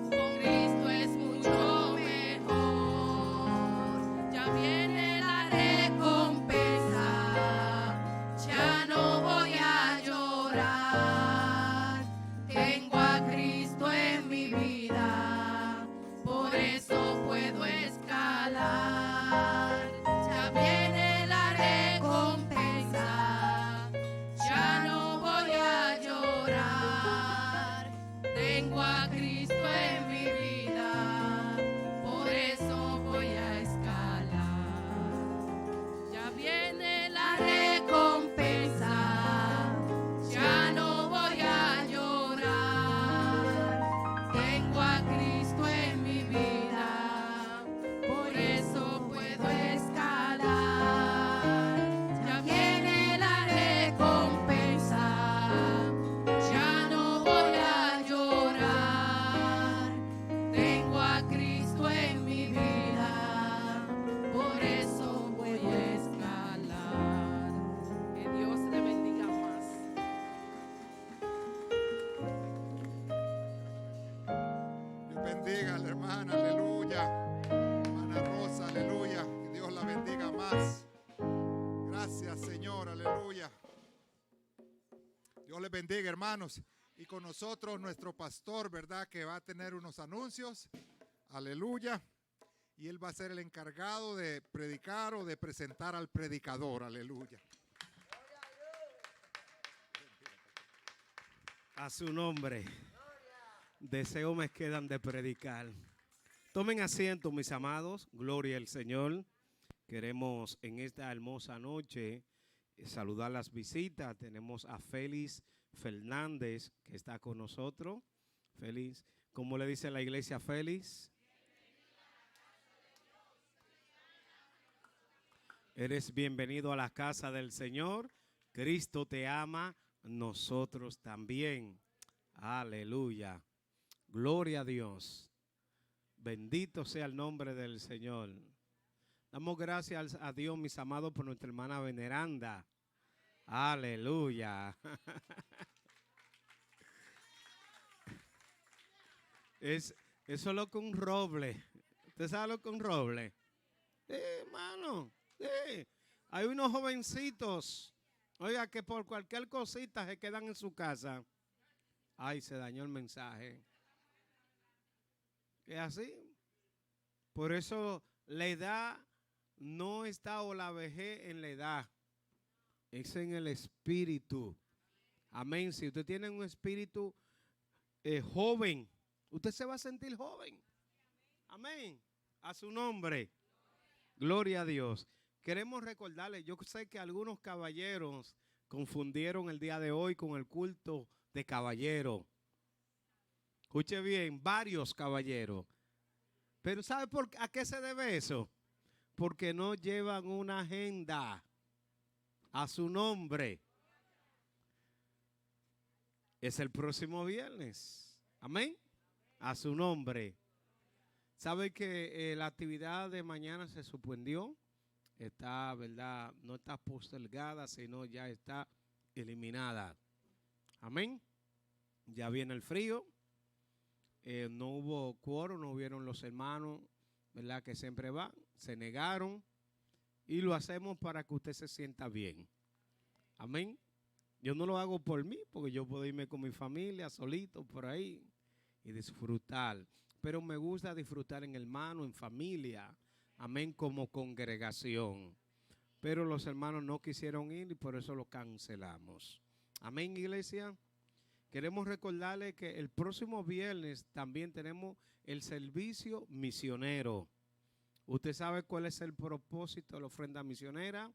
con Cristo es mucho mejor. Ya viene la recompensa, ya no voy a llorar. Tengo a Cristo en mi vida, por eso puedo escalar. Ya viene la recompensa, ya no voy a llorar. Tengo a Cristo en mi vida, por eso voy a escalar. Ya viene la recompensa, ya no voy a llorar. Tengo a Cristo en mi vida, por eso puedo escalar. Ya viene la recompensa, ya no voy a llorar. Tengo a Cristo en mi vida, por eso voy a escalar. Que Dios le bendiga más. Dios bendiga a la hermana, aleluya. Hermana Rosa, aleluya. Que Dios la bendiga más. Gracias, Señor, aleluya. Dios les bendiga, hermanos. Y con nosotros nuestro pastor, ¿verdad? Que va a tener unos anuncios. Aleluya. Y él va a ser el encargado de predicar o de presentar al predicador. Aleluya. A su nombre. Deseos me quedan de predicar. Tomen asiento, mis amados. Gloria al Señor. Queremos en esta hermosa noche saludar las visitas. Tenemos a Félix Fernández que está con nosotros. Félix, ¿cómo le dice la iglesia Félix? Eres bienvenido a la casa del Señor. Cristo te ama, nosotros también. Aleluya. Gloria a Dios. Bendito sea el nombre del Señor. Damos gracias a Dios, mis amados, por nuestra hermana veneranda. Aleluya. Eso es lo que un roble. ¿Usted sabe lo que un roble? Hermano. Hay unos jovencitos, oiga, que por cualquier cosita se quedan en su casa. Ay, se dañó el mensaje. Es así. Por eso la edad no está, o la vejez en la edad, es en el espíritu. Amén. Si usted tiene un espíritu joven, usted se va a sentir joven. Amén. A su nombre. Gloria a Dios. Queremos recordarles, yo sé que algunos caballeros confundieron el día de hoy con el culto de caballero. Escuche bien, varios caballeros. Pero ¿sabe a qué se debe eso? Porque no llevan una agenda a su nombre. Es el próximo viernes. Amén. A su nombre. ¿Sabe que la actividad de mañana se suspendió? Está, ¿verdad? No está postergada, sino ya está eliminada. Amén. Ya viene el frío. No hubo quórum, no hubieron los hermanos, ¿verdad? Que siempre van. Se negaron. Y lo hacemos para que usted se sienta bien. Amén. Yo no lo hago por mí, porque yo puedo irme con mi familia, solito, por ahí, y disfrutar. Pero me gusta disfrutar en hermano, en familia. Amén, como congregación. Pero los hermanos no quisieron ir y por eso lo cancelamos. Amén, iglesia. Queremos recordarles que el próximo viernes también tenemos el servicio misionero. ¿Usted sabe cuál es el propósito de la ofrenda misionera?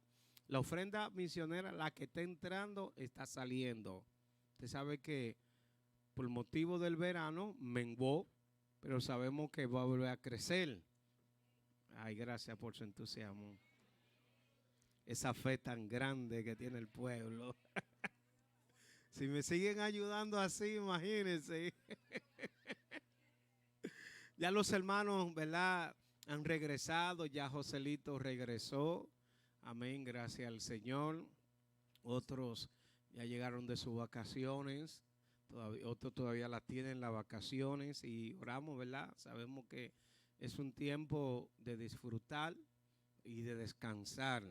La ofrenda misionera, la que está entrando, está saliendo. Usted sabe que por motivo del verano menguó, pero sabemos que va a volver a crecer. Ay, gracias por su entusiasmo. Esa fe tan grande que tiene el pueblo. Si me siguen ayudando así, imagínense. Ya los hermanos, ¿verdad? Han regresado. Ya Joselito regresó. Amén, gracias al Señor. Otros ya llegaron de sus vacaciones. Otros todavía las tienen las vacaciones. Y oramos, ¿verdad? Sabemos que es un tiempo de disfrutar y de descansar.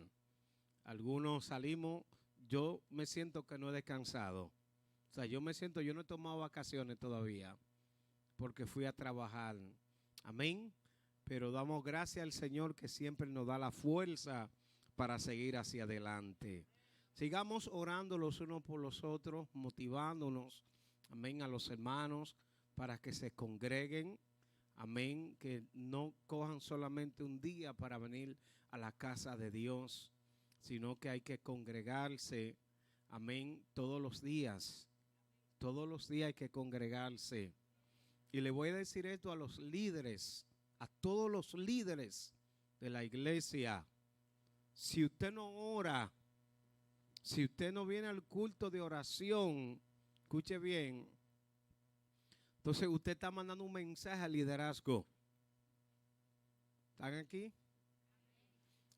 Algunos salimos, yo me siento que no he descansado. O sea, yo no he tomado vacaciones todavía porque fui a trabajar. Amén. Pero damos gracias al Señor que siempre nos da la fuerza para seguir hacia adelante. Sigamos orando los unos por los otros, motivándonos, amén, a los hermanos para que se congreguen. Amén, que no cojan solamente un día para venir a la casa de Dios, sino que hay que congregarse, amén, todos los días hay que congregarse. Y le voy a decir esto a los líderes, a todos los líderes de la iglesia. Si usted no ora, si usted no viene al culto de oración, escuche bien, entonces usted está mandando un mensaje al liderazgo. ¿Están aquí?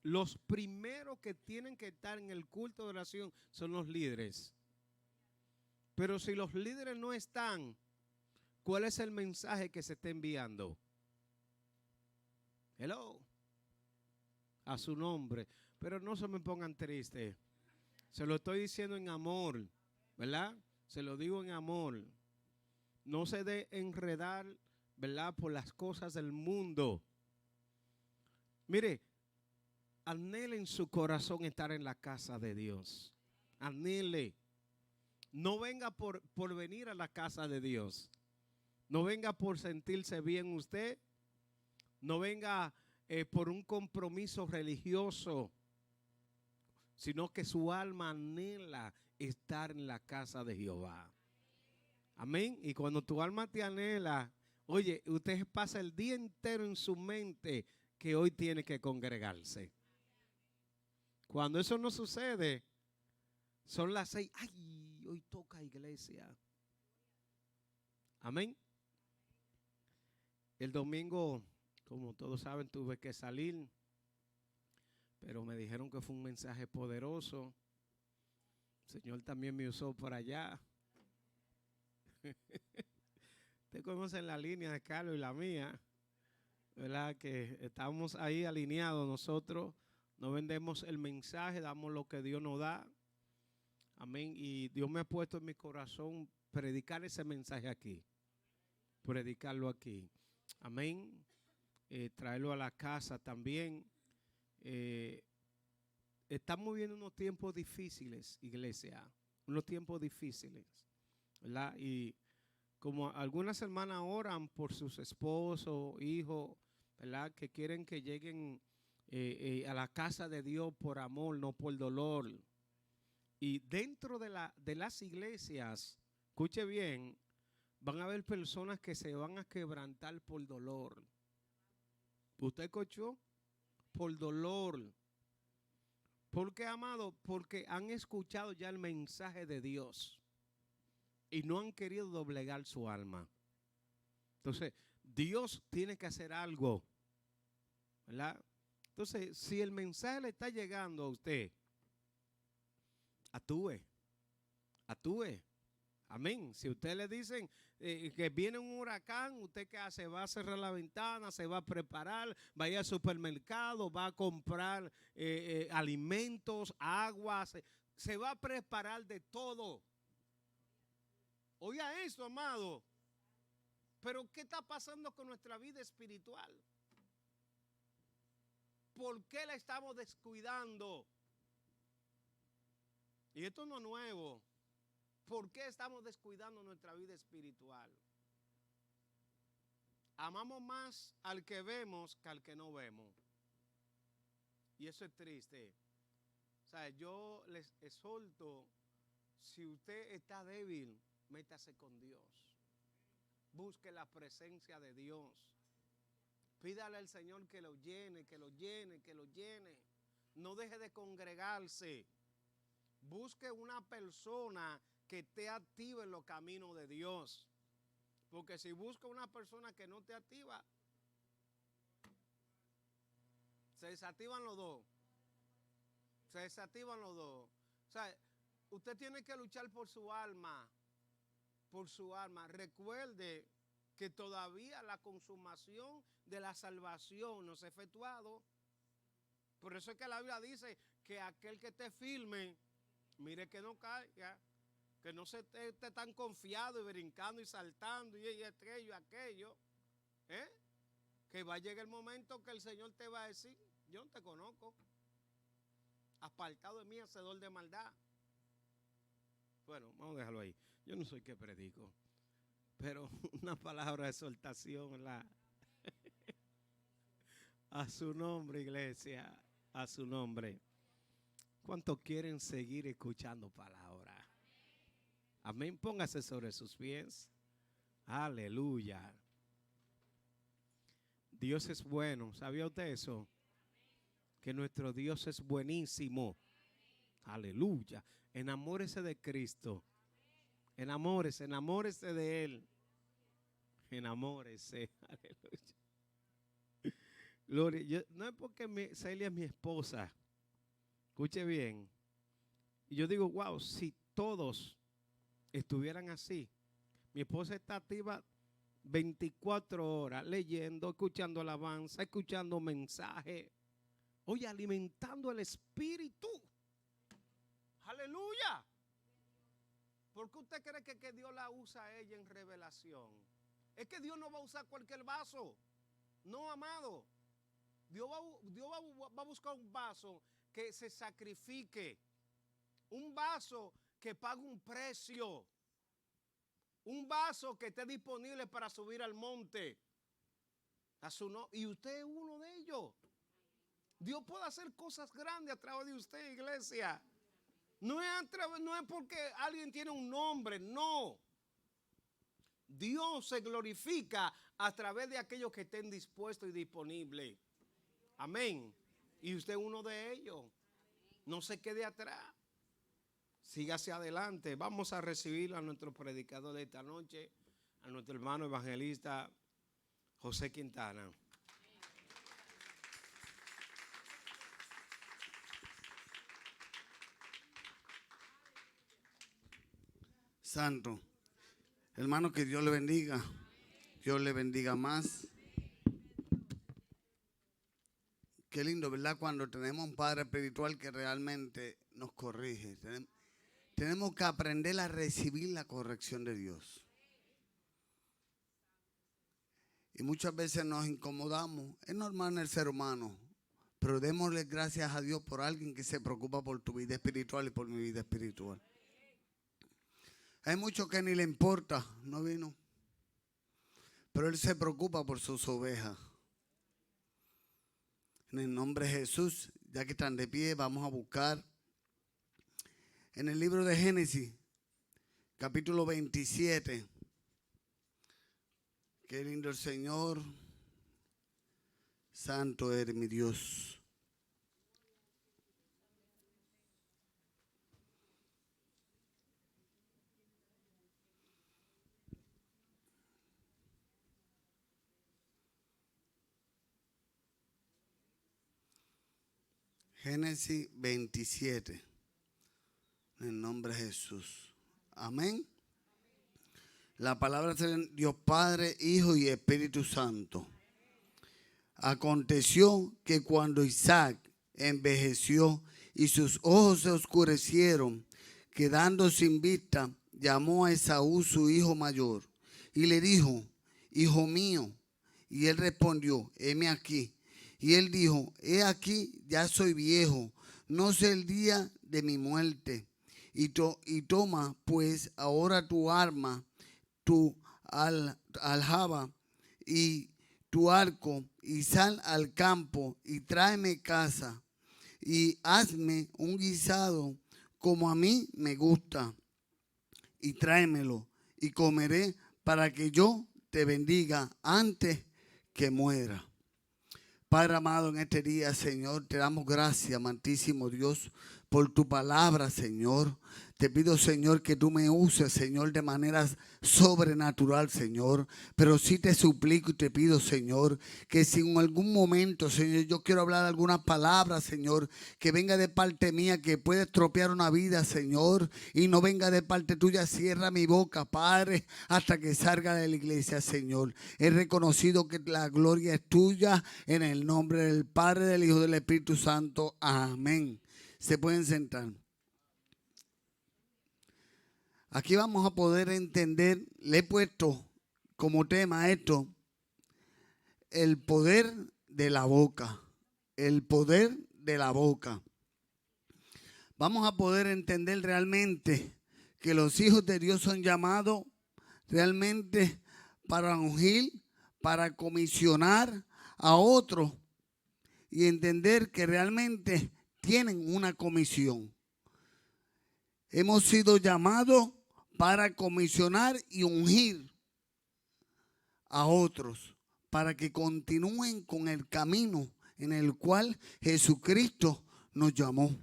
Los primeros que tienen que estar en el culto de oración son los líderes. Pero si los líderes no están, ¿cuál es el mensaje que se está enviando? Hello. A su nombre. Pero no se me pongan tristes. Se lo estoy diciendo en amor, ¿verdad? Se lo digo en amor. No se dé enredar, ¿verdad? Por las cosas del mundo. Mire, anhele en su corazón estar en la casa de Dios. Anhele. No venga por venir a la casa de Dios. No venga por sentirse bien usted. no venga por un compromiso religioso, sino que su alma anhela estar en la casa de Jehová. Amén. Y cuando tu alma te anhela, oye, usted pasa el día entero en su mente que hoy tiene que congregarse. Cuando eso no sucede, son las 6. Ay, hoy toca iglesia. Amén. El domingo, como todos saben, tuve que salir, pero me dijeron que fue un mensaje poderoso. El Señor también me usó por allá. Usted conoce la línea de Carlos y la mía, ¿verdad? Que estamos ahí alineados nosotros. No vendemos el mensaje, damos lo que Dios nos da. Amén. Y Dios me ha puesto en mi corazón predicar ese mensaje aquí. Predicarlo aquí. Amén. Traerlo a la casa también. Estamos viviendo unos tiempos difíciles, iglesia. Unos tiempos difíciles, ¿verdad? Y como algunas hermanas oran por sus esposos, hijos, ¿verdad? Que quieren que lleguen a la casa de Dios por amor, no por dolor. Y dentro de las iglesias, escuche bien, van a haber personas que se van a quebrantar por dolor. ¿Usted escuchó? Por dolor. ¿Por qué, amado? Porque han escuchado ya el mensaje de Dios y no han querido doblegar su alma. Entonces, Dios tiene que hacer algo, ¿verdad? Entonces, si el mensaje le está llegando a usted, actúe. Amén. Si usted le dicen que viene un huracán, ¿usted qué hace? Va a cerrar la ventana, se va a preparar, va a ir al supermercado, va a comprar alimentos, agua, se va a preparar de todo. Oiga eso, amado. Pero ¿qué está pasando con nuestra vida espiritual? ¿Por qué la estamos descuidando? Y esto no es nuevo. ¿Por qué estamos descuidando nuestra vida espiritual? Amamos más al que vemos que al que no vemos. Y eso es triste. O sea, yo les exhorto, si usted está débil, métase con Dios. Busque la presencia de Dios. Pídale al Señor que lo llene, que lo llene, que lo llene. No deje de congregarse. Busque una persona que te active en los caminos de Dios. Porque si busca una persona que no te activa, se desactivan los dos. Se desactivan los dos. O sea, usted tiene que luchar por su alma. Por su alma. Recuerde que todavía la consumación de la salvación no se ha efectuado. Por eso es que la Biblia dice que aquel que esté firme, mire que no caiga. Que no se esté tan confiado y brincando y saltando y aquello. Que va a llegar el momento que el Señor te va a decir, yo no te conozco. Apartado de mí, hacedor de maldad. Bueno, vamos a dejarlo ahí. Yo no soy que predico. Pero una palabra de exhortación, ¿verdad? A su nombre, iglesia. A su nombre. ¿Cuántos quieren seguir escuchando palabras? Amén. Póngase sobre sus pies. Aleluya. Dios es bueno. ¿Sabía usted eso? Que nuestro Dios es buenísimo. Aleluya. Enamórese de Cristo. Enamórese de Él. Enamórese. Aleluya. Gloria. No es porque Celia es mi esposa. Escuche bien. Y yo digo, wow, si todos estuvieran así. Mi esposa está activa 24 horas leyendo, escuchando alabanza, escuchando mensajes. Oye, alimentando el espíritu. Aleluya. ¿Por qué usted cree que Dios la usa a ella en revelación? Es que Dios no va a usar cualquier vaso. No, amado. Dios va a buscar un vaso que se sacrifique. Un vaso que pague un precio. Un vaso que esté disponible para subir al monte. Y usted es uno de ellos. Dios puede hacer cosas grandes a través de usted, iglesia. No es porque alguien tiene un nombre, no. Dios se glorifica a través de aquellos que estén dispuestos y disponibles. Amén. Y usted es uno de ellos. No se quede atrás. Sígase adelante. Vamos a recibir a nuestro predicador de esta noche, a nuestro hermano evangelista José Quintana. Santo. Hermano, que Dios le bendiga. Dios le bendiga más. Qué lindo, ¿verdad? Cuando tenemos un Padre espiritual que realmente nos corrige. Tenemos que aprender a recibir la corrección de Dios. Y muchas veces nos incomodamos. Es normal en el ser humano. Pero démosle gracias a Dios por alguien que se preocupa por tu vida espiritual y por mi vida espiritual. Hay muchos que ni le importa, no vino. Pero Él se preocupa por sus ovejas. En el nombre de Jesús, ya que están de pie, vamos a buscar en el libro de Génesis, capítulo 27. Qué lindo el Señor. Santo eres mi Dios. Génesis 27. En el nombre de Jesús. Amén. La palabra de Dios Padre, Hijo y Espíritu Santo. Aconteció que cuando Isaac envejeció y sus ojos se oscurecieron, quedando sin vista, llamó a Esaú su hijo mayor y le dijo: Hijo mío. Y él respondió: heme aquí. Y él dijo: he aquí, ya soy viejo, no sé el día de mi muerte. Y toma pues ahora tu arma, tu aljaba y tu arco, y sal al campo y tráeme caza, y hazme un guisado como a mí me gusta, y tráemelo, y comeré para que yo te bendiga antes que muera. Padre amado, en este día, Señor, te damos gracias, amantísimo Dios, por tu palabra, Señor. Te pido, Señor, que tú me uses, Señor, de manera sobrenatural, Señor. Pero sí te suplico y te pido, Señor, que si en algún momento, Señor, yo quiero hablar algunas palabras, Señor, que venga de parte mía, que pueda estropear una vida, Señor, y no venga de parte tuya, cierra mi boca, Padre, hasta que salga de la iglesia, Señor. He reconocido que la gloria es tuya, en el nombre del Padre, del Hijo y del Espíritu Santo. Amén. Se pueden sentar. Aquí vamos a poder entender, le he puesto como tema esto, el poder de la boca. El poder de la boca. Vamos a poder entender realmente que los hijos de Dios son llamados realmente para ungir, para comisionar a otros y entender que realmente tienen una comisión. Hemos sido llamados para comisionar y ungir a otros para que continúen con el camino en el cual Jesucristo nos llamó.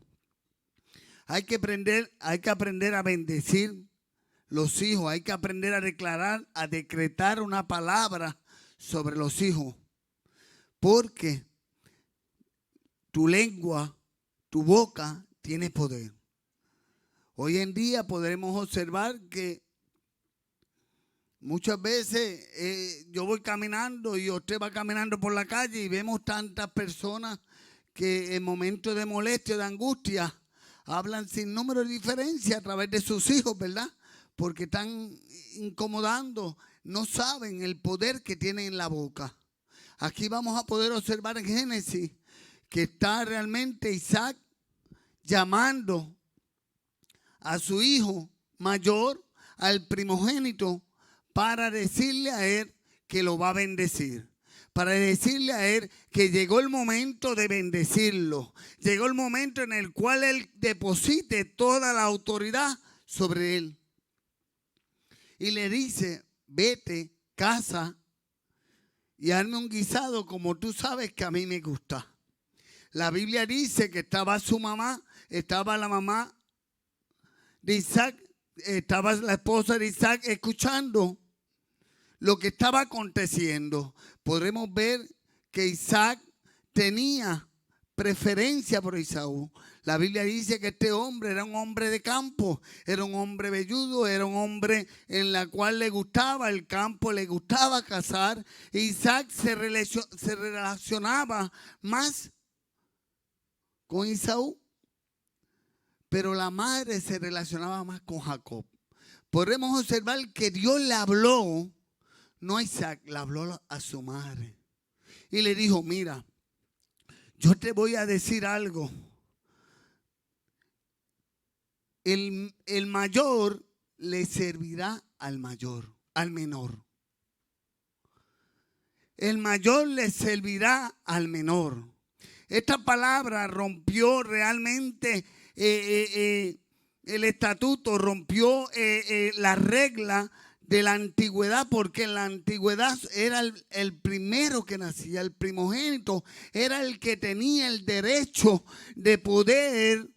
Hay que aprender a bendecir los hijos, hay que aprender a declarar, a decretar una palabra sobre los hijos, porque tu lengua, tu boca tiene poder. Hoy en día podremos observar que muchas veces yo voy caminando y usted va caminando por la calle y vemos tantas personas que en momentos de molestia, de angustia, hablan sin número de diferencia a través de sus hijos, ¿verdad? Porque están incomodando, no saben el poder que tienen en la boca. Aquí vamos a poder observar en Génesis que está realmente Isaac llamando a su hijo mayor, al primogénito, para decirle a él que lo va a bendecir, para decirle a él que llegó el momento de bendecirlo. Llegó el momento en el cual él deposite toda la autoridad sobre él. Y le dice, vete, casa y hazme un guisado como tú sabes que a mí me gusta. La Biblia dice que estaba su mamá, estaba la mamá de Isaac, estaba la esposa de Isaac escuchando lo que estaba aconteciendo. Podremos ver que Isaac tenía preferencia por Esaú. La Biblia dice que este hombre era un hombre de campo, era un hombre velludo, era un hombre en la cual le gustaba el campo, le gustaba cazar. Isaac se relacionaba más con Esaú, pero la madre se relacionaba más con Jacob. Podemos observar que Dios le habló, no a Isaac, le habló a su madre. Y le dijo, mira, yo te voy a decir algo. El mayor le servirá al mayor, al menor. El mayor le servirá al menor. Esta palabra rompió realmente el estatuto, rompió la regla de la antigüedad, porque en la antigüedad era el primero que nacía, el primogénito, era el que tenía el derecho de poder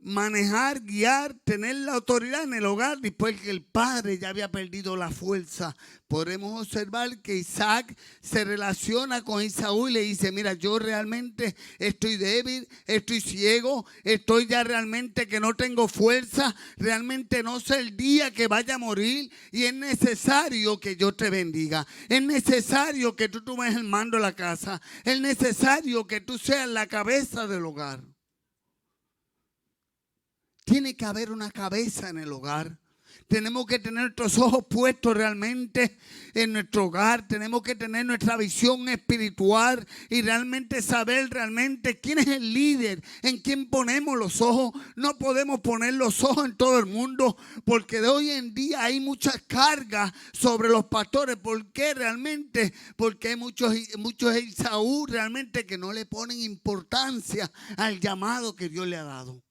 manejar, guiar, tener la autoridad en el hogar después que el padre ya había perdido la fuerza. Podemos observar que Isaac se relaciona con Esaú y le dice, mira, yo realmente estoy débil, estoy ciego, estoy ya realmente que no tengo fuerza, realmente no sé el día que vaya a morir y es necesario que yo te bendiga. Es necesario que tú tomes el mando de la casa. Es necesario que tú seas la cabeza del hogar. Tiene que haber una cabeza en el hogar. Tenemos que tener nuestros ojos puestos realmente en nuestro hogar. Tenemos que tener nuestra visión espiritual y realmente saber realmente quién es el líder, en quién ponemos los ojos. No podemos poner los ojos en todo el mundo porque de hoy en día hay muchas cargas sobre los pastores. ¿Por qué realmente? Porque hay muchos Esaú realmente que no le ponen importancia al llamado que Dios le ha dado.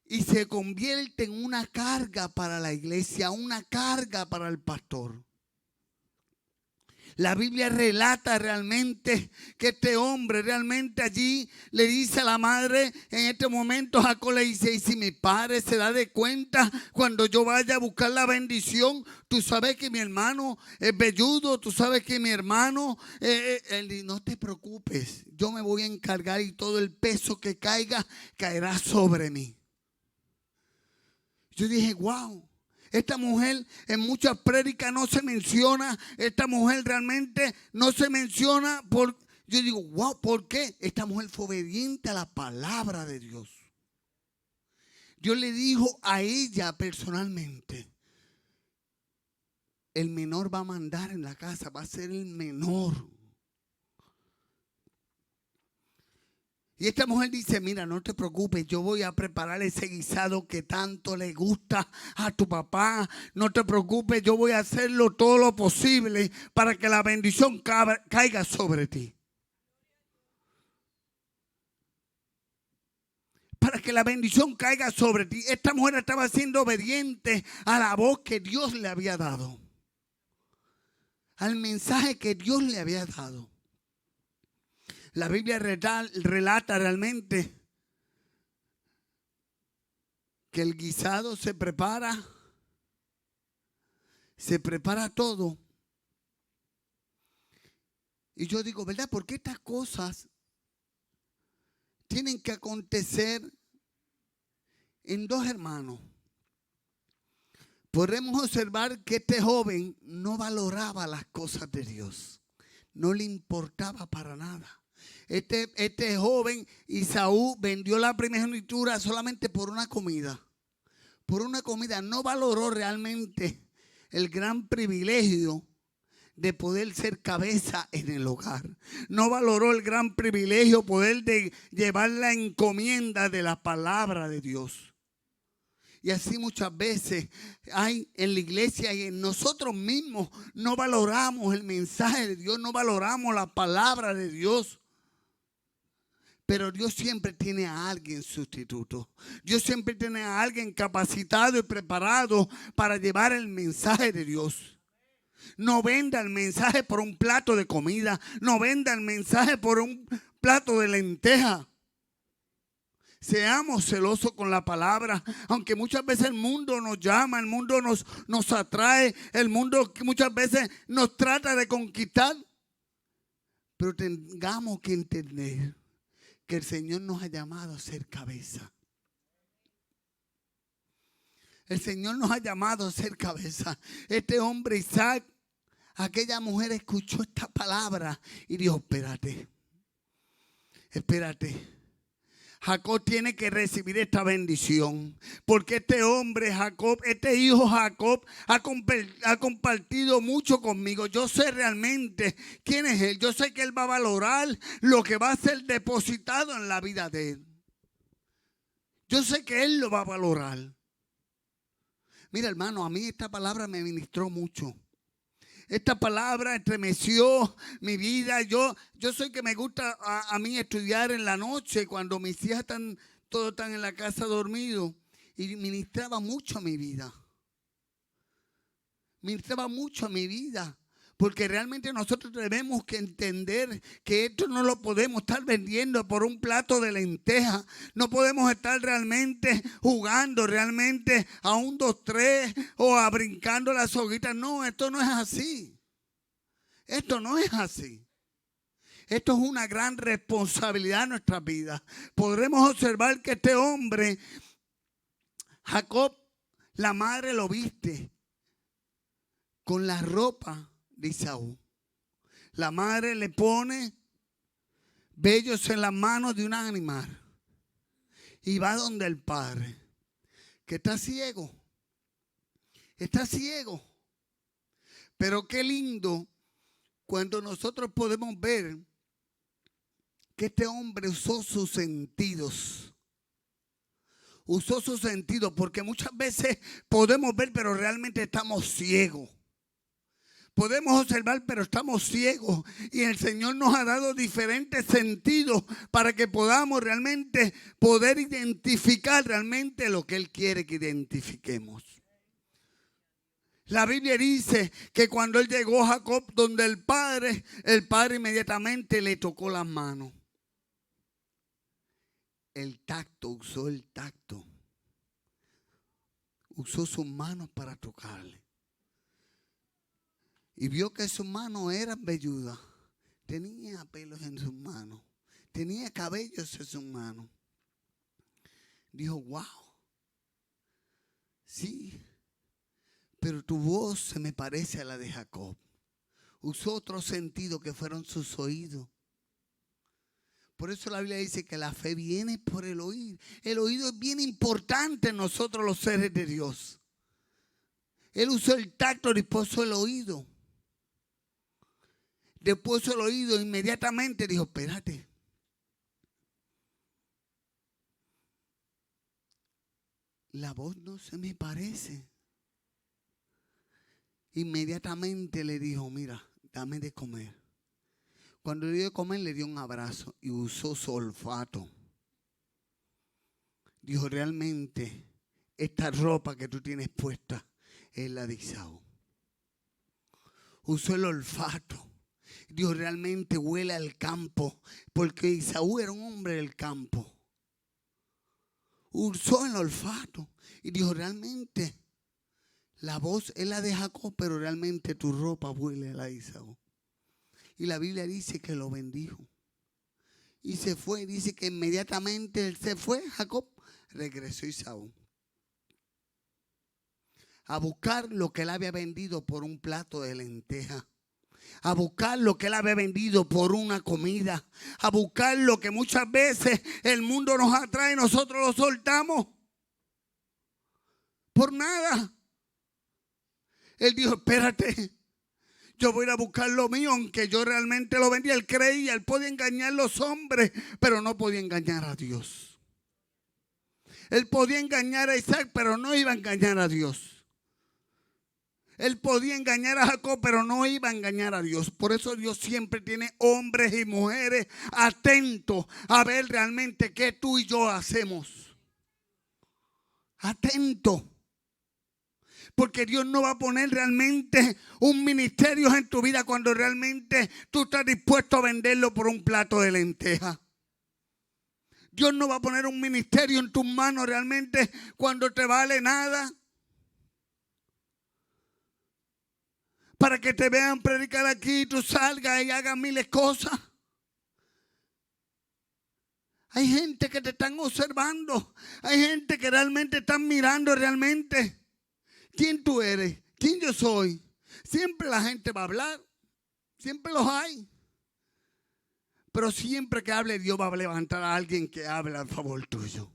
Y se convierte en una carga para la iglesia, una carga para el pastor. La Biblia relata realmente que este hombre realmente allí le dice a la madre, en este momento Jacob le dice, y si mi padre se da de cuenta cuando yo vaya a buscar la bendición, tú sabes que mi hermano es velludo, tú sabes que mi hermano, él dice, no te preocupes, yo me voy a encargar y todo el peso que caiga, caerá sobre mí. Yo dije, wow, esta mujer en muchas prédicas no se menciona, esta mujer realmente no se menciona. Yo digo, wow, ¿por qué? Esta mujer fue obediente a la palabra de Dios. Dios le dijo a ella personalmente, el menor va a mandar en la casa, va a ser el menor. Y esta mujer dice, mira, no te preocupes, yo voy a preparar ese guisado que tanto le gusta a tu papá. No te preocupes, yo voy a hacerlo todo lo posible para que la bendición caiga sobre ti. Para que la bendición caiga sobre ti. Esta mujer estaba siendo obediente a la voz que Dios le había dado. Al mensaje que Dios le había dado. La Biblia relata realmente que el guisado se prepara todo. Y yo digo, ¿verdad? ¿Por qué estas cosas tienen que acontecer en dos hermanos? Podemos observar que este joven no valoraba las cosas de Dios. No le importaba para nada. Este joven Esaú vendió la primogenitura solamente por una comida. Por una comida. No valoró realmente el gran privilegio de poder ser cabeza en el hogar. No valoró el gran privilegio poder de llevar la encomienda de la palabra de Dios. Y así muchas veces hay en la iglesia y en nosotros mismos no valoramos el mensaje de Dios, no valoramos la palabra de Dios. Pero Dios siempre tiene a alguien sustituto. Dios siempre tiene a alguien capacitado y preparado para llevar el mensaje de Dios. No venda el mensaje por un plato de comida. No venda el mensaje por un plato de lenteja. Seamos celosos con la palabra, aunque muchas veces el mundo nos llama, el mundo nos atrae, el mundo muchas veces nos trata de conquistar. Pero tengamos que entender que el Señor nos ha llamado a ser cabeza. El Señor nos ha llamado a ser cabeza. Este hombre Isaac, aquella mujer escuchó esta palabra y dijo, espérate. Jacob tiene que recibir esta bendición, porque este hombre Jacob, este hijo Jacob ha compartido mucho conmigo. Yo sé realmente quién es él. Yo sé que él va a valorar lo que va a ser depositado en la vida de él. Yo sé que él lo va a valorar. Mira, hermano, a mí esta palabra me ministró mucho. Esta palabra estremeció mi vida. Yo soy que me gusta a mí estudiar en la noche cuando mis hijas todos están en la casa dormidos. Y ministraba mucho a mi vida. Ministraba mucho a mi vida. Porque realmente nosotros tenemos que entender que esto no lo podemos estar vendiendo por un plato de lentejas. No podemos estar realmente jugando realmente a 1, 2, 3 o a brincando las hoguitas. No, esto no es así. Esto no es así. Esto es una gran responsabilidad en nuestras vidas. Podremos observar que este hombre, Jacob, la madre lo viste con la ropa de Esaú. La madre le pone vellos en las manos de un animal y va donde el padre, que está ciego. Está ciego. Pero qué lindo cuando nosotros podemos ver que este hombre usó sus sentidos. Usó sus sentidos, porque muchas veces podemos ver, pero realmente estamos ciegos. Podemos observar, pero estamos ciegos. Y el Señor nos ha dado diferentes sentidos para que podamos realmente poder identificar realmente lo que Él quiere que identifiquemos. La Biblia dice que cuando él llegó a Jacob donde el padre inmediatamente le tocó las manos. El tacto, usó el tacto. Usó sus manos para tocarle. Y vio que sus manos eran velludas. Tenía pelos en sus manos. Tenía cabellos en sus manos. Dijo, wow. Sí. Pero tu voz se me parece a la de Jacob. Usó otro sentido que fueron sus oídos. Por eso la Biblia dice que la fe viene por el oír. El oído es bien importante en nosotros los seres de Dios. Él usó el tacto, después usó el oído. Después usó el oído, inmediatamente dijo, espérate. La voz no se me parece. Inmediatamente le dijo, mira, dame de comer. Cuando le dio de comer, le dio un abrazo y usó su olfato. Dijo, realmente, esta ropa que tú tienes puesta es la de Esaú. Usó el olfato. Dijo, realmente huele al campo, porque Esaú era un hombre del campo. Usó el olfato y dijo, realmente, la voz es la de Jacob, pero realmente tu ropa huele a la de Esaú. Y la Biblia dice que lo bendijo. Y se fue. Dice que inmediatamente él se fue. Jacob regresó a Esaú. A buscar lo que él había vendido por un plato de lenteja. A buscar lo que él había vendido por una comida. A buscar lo que muchas veces el mundo nos atrae y nosotros lo soltamos. Por nada. Él dijo, espérate, yo voy a ir a buscar lo mío, aunque yo realmente lo vendía. Él creía, él podía engañar a los hombres, pero no podía engañar a Dios. Él podía engañar a Isaac, pero no iba a engañar a Dios. Él podía engañar a Jacob, pero no iba a engañar a Dios. Por eso Dios siempre tiene hombres y mujeres atentos a ver realmente qué tú y yo hacemos. Atentos. Porque Dios no va a poner realmente un ministerio en tu vida cuando realmente tú estás dispuesto a venderlo por un plato de lentejas. Dios no va a poner un ministerio en tus manos realmente cuando te vale nada. Para que te vean predicar aquí y tú salgas y hagas miles cosas. Hay gente que te están observando. Hay gente que realmente están mirando realmente. ¿Quién tú eres? ¿Quién yo soy? Siempre la gente va a hablar. Siempre los hay. Pero siempre que hable Dios va a levantar a alguien que hable a favor tuyo.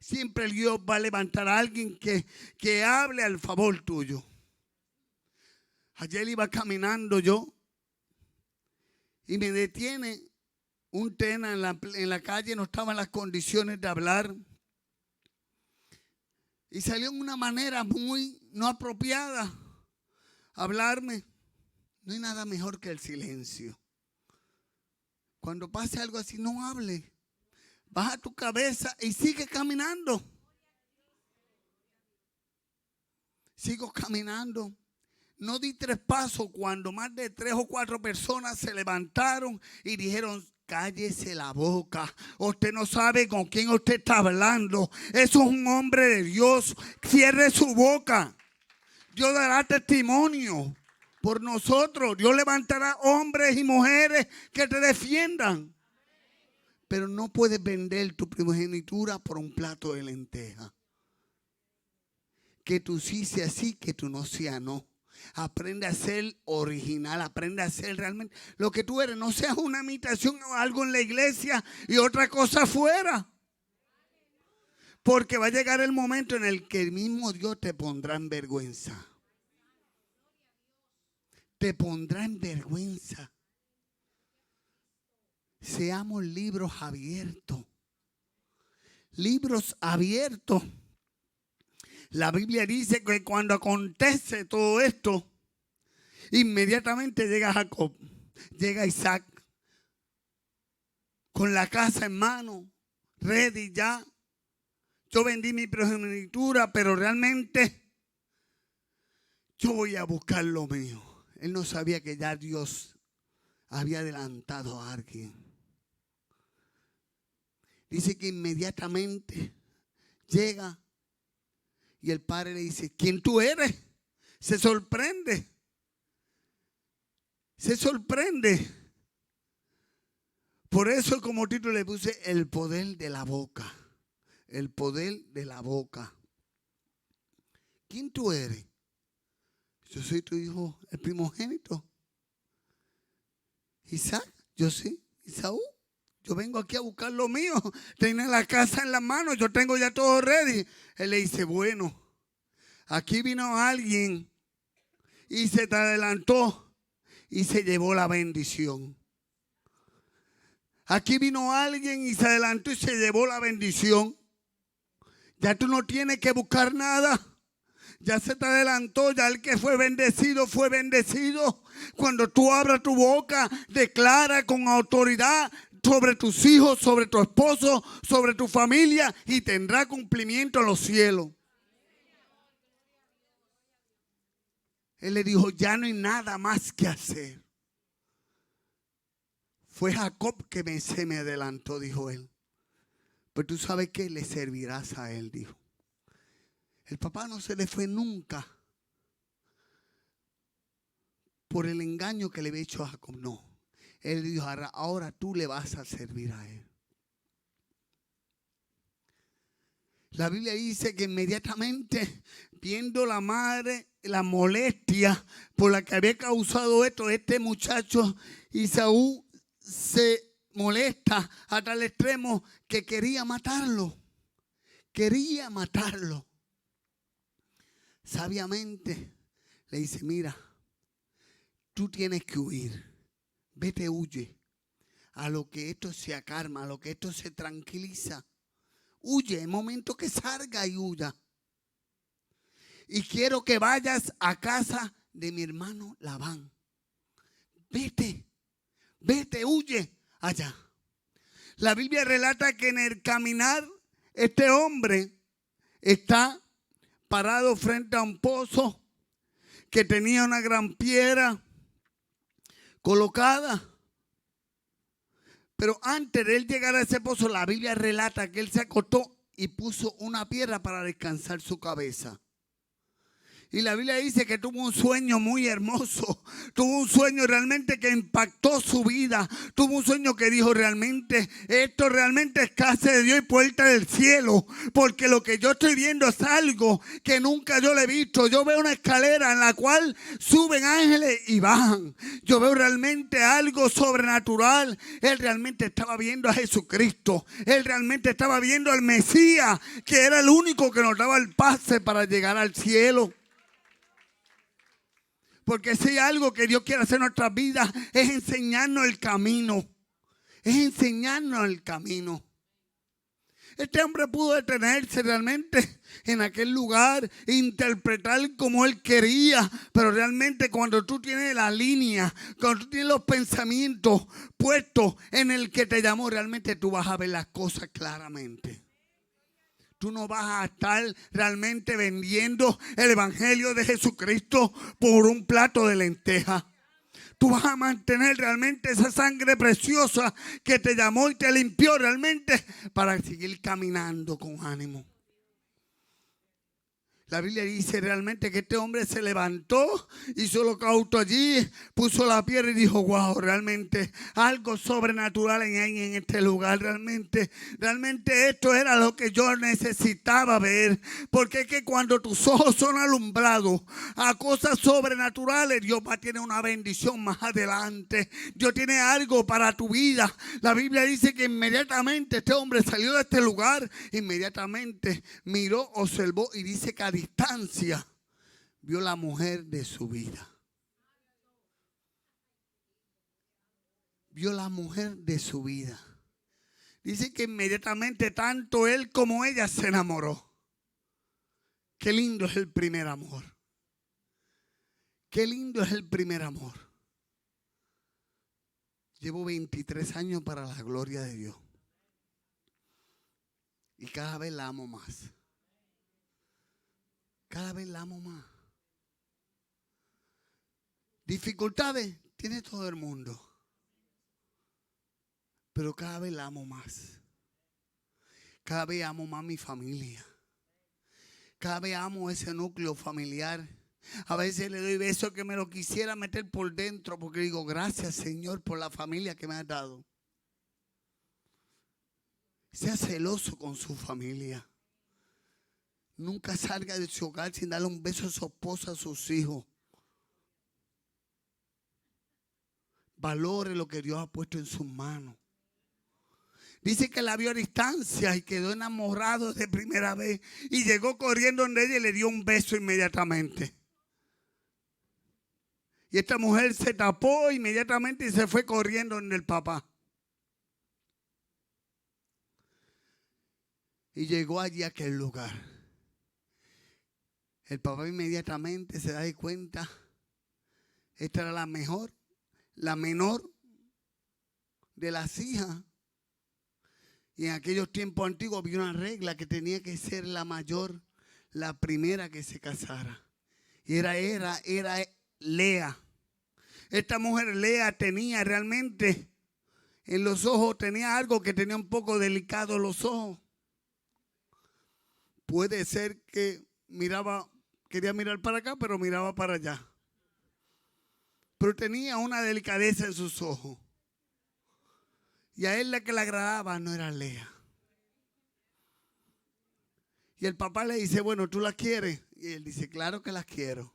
Siempre Dios va a levantar a alguien que hable al favor tuyo. Ayer iba caminando yo y me detiene un tena en la calle, no estaba en las condiciones de hablar. Y salió en una manera muy no apropiada a hablarme. No hay nada mejor que el silencio. Cuando pase algo así, no hable. Baja tu cabeza y sigue caminando. Sigo caminando. No di 3 pasos cuando más de 3 o 4 personas se levantaron y dijeron: cállese la boca. Usted no sabe con quién usted está hablando. Eso es un hombre de Dios. Cierre su boca. Dios dará testimonio por nosotros. Dios levantará hombres y mujeres que te defiendan. Pero no puedes vender tu primogenitura por un plato de lenteja. Que tú sí sea sí, que tú no sea no. Aprende a ser original, aprende a ser realmente lo que tú eres. No seas una imitación o algo en la iglesia y otra cosa afuera. Porque va a llegar el momento en el que el mismo Dios te pondrá en vergüenza. Te pondrá en vergüenza. Seamos libros abiertos. Libros abiertos. La Biblia dice que cuando acontece todo esto, inmediatamente llega Jacob, llega Isaac, con la casa en mano, ready ya. Yo vendí mi primogenitura, pero realmente yo voy a buscar lo mío. Él no sabía que ya Dios había adelantado a alguien. Dice que inmediatamente llega. Y el padre le dice: ¿quién tú eres? Se sorprende. Se sorprende. Por eso como título le puse el poder de la boca. El poder de la boca. ¿Quién tú eres? Yo soy tu hijo, el primogénito. Isaac, yo sí, Isaú. Yo vengo aquí a buscar lo mío. Tiene la casa en las manos. Yo tengo ya todo ready. Él le dice: bueno, aquí vino alguien y se te adelantó y se llevó la bendición. Aquí vino alguien y se adelantó y se llevó la bendición. Ya tú no tienes que buscar nada. Ya se te adelantó. Ya el que fue bendecido fue bendecido. Cuando tú abras tu boca, declara con autoridad sobre tus hijos, sobre tu esposo, sobre tu familia, y tendrá cumplimiento en los cielos. Él le dijo: ya no hay nada más que hacer. Fue Jacob que se me adelantó, dijo él. Pero tú sabes que le servirás a él, dijo. El papá no se le fue nunca por el engaño que le había hecho a Jacob, no. Él dijo: ahora tú le vas a servir a él. La Biblia dice que inmediatamente, viendo la madre la molestia por la que había causado esto, este muchacho Isaú se molesta a tal extremo que quería matarlo. Quería matarlo. Sabiamente le dice: mira, tú tienes que huir. Vete, huye. A lo que esto se acalma, a lo que esto se tranquiliza. huye, es momento que salga y huya. Y quiero que vayas a casa de mi hermano Labán. Vete, huye allá. La Biblia relata que en el caminar este hombre está parado frente a un pozo que tenía una gran piedra colocada. Pero antes de él llegar a ese pozo, la Biblia relata que él se acostó y puso una piedra para descansar su cabeza. Y la Biblia dice que tuvo un sueño muy hermoso. Tuvo un sueño realmente que impactó su vida. Tuvo un sueño que dijo realmente, esto realmente es casa de Dios y puerta del cielo. Porque lo que yo estoy viendo es algo que nunca yo le he visto. Yo veo una escalera en la cual suben ángeles y bajan. Yo veo realmente algo sobrenatural. Él realmente estaba viendo a Jesucristo. Él realmente estaba viendo al Mesías, que era el único que nos daba el pase para llegar al cielo. Porque si hay algo que Dios quiere hacer en nuestras vidas es enseñarnos el camino. Es enseñarnos el camino. Este hombre pudo detenerse realmente en aquel lugar, interpretar como él quería. Pero realmente cuando tú tienes la línea, cuando tú tienes los pensamientos puestos en el que te llamó, realmente tú vas a ver las cosas claramente. Tú no vas a estar realmente vendiendo el evangelio de Jesucristo por un plato de lentejas. Tú vas a mantener realmente esa sangre preciosa que te llamó y te limpió realmente para seguir caminando con ánimo. La Biblia dice realmente que este hombre se levantó, hizo holocausto allí, puso la piedra y dijo, wow, realmente algo sobrenatural hay en este lugar. Realmente esto era lo que yo necesitaba ver. Porque es que cuando tus ojos son alumbrados a cosas sobrenaturales, Dios va a tener una bendición más adelante. Dios tiene algo para tu vida. La Biblia dice que inmediatamente este hombre salió de este lugar, inmediatamente miró, observó y dice que a distancia vio la mujer de su vida. Vio la mujer de su vida. Dice que inmediatamente tanto él como ella se enamoró. Qué lindo es el primer amor. Qué lindo es el primer amor. Llevo 23 años para la gloria de Dios. Y cada vez la amo más. Cada vez la amo más. Dificultades tiene todo el mundo. Pero cada vez la amo más. Cada vez amo más mi familia. Cada vez amo ese núcleo familiar. A veces le doy besos que me lo quisiera meter por dentro porque digo, gracias Señor por la familia que me has dado. Sea celoso con su familia. Nunca salga de su hogar sin darle un beso a su esposa, a sus hijos. Valore lo que Dios ha puesto en sus manos. Dice que la vio a distancia y quedó enamorado de primera vez. Y llegó corriendo donde ella y le dio un beso inmediatamente. Y esta mujer se tapó inmediatamente y se fue corriendo donde el papá. Y llegó allí a aquel lugar. El papá inmediatamente se da cuenta. Esta era la menor de las hijas. Y en aquellos tiempos antiguos había una regla que tenía que ser la mayor, la primera que se casara. Y era Lea. Esta mujer Lea tenía realmente en los ojos, tenía algo que tenía un poco delicado los ojos. Puede ser que quería mirar para acá, pero miraba para allá. Pero tenía una delicadeza en sus ojos. Y a él la que le agradaba no era Lea. Y el papá le dice, bueno, ¿tú la quieres? Y él dice, claro que la quiero.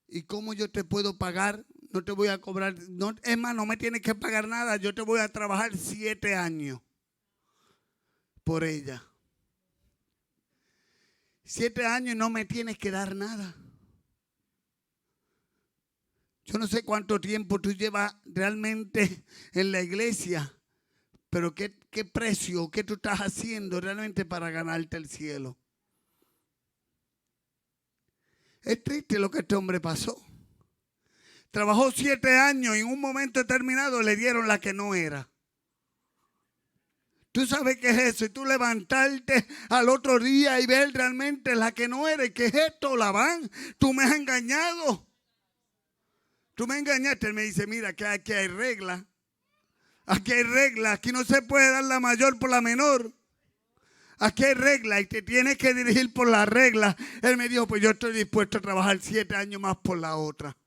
¿Y cómo yo te puedo pagar? No te voy a cobrar. No, es más, no me tienes que pagar nada. Yo te voy a trabajar 7 años por ella. 7 años y no me tienes que dar nada. Yo no sé cuánto tiempo tú llevas realmente en la iglesia, Pero ¿qué precio, qué tú estás haciendo realmente para ganarte el cielo? Es triste lo que este hombre pasó. Trabajó 7 años y en un momento determinado le dieron la que no era. Tú sabes qué es eso, y tú levantarte al otro día y ver realmente la que no era. ¿Y qué es esto, Labán? Tú me has engañado. Tú me engañaste. Él me dice, mira, que aquí hay reglas. Aquí hay reglas. Aquí no se puede dar la mayor por la menor. Aquí hay reglas y te tienes que dirigir por las reglas. Él me dijo, pues yo estoy dispuesto a trabajar 7 años más por la otra.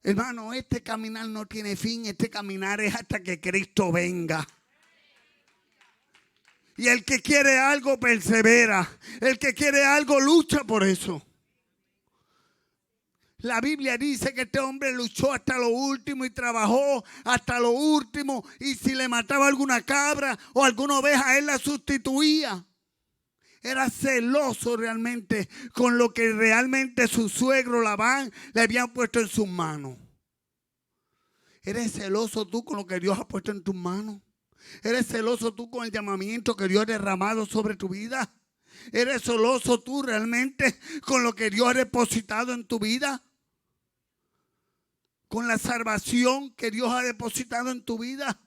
Hermano, este caminar no tiene fin. Este caminar es hasta que Cristo venga. Y el que quiere algo persevera. El que quiere algo lucha por eso. La Biblia dice que este hombre luchó hasta lo último y trabajó hasta lo último. Y si le mataba alguna cabra o alguna oveja, él la sustituía. Era celoso realmente con lo que realmente su suegro Labán le habían puesto en sus manos. ¿Eres celoso tú con lo que Dios ha puesto en tus manos? ¿Eres celoso tú con el llamamiento que Dios ha derramado sobre tu vida? ¿Eres celoso tú realmente con lo que Dios ha depositado en tu vida? ¿Con la salvación que Dios ha depositado en tu vida?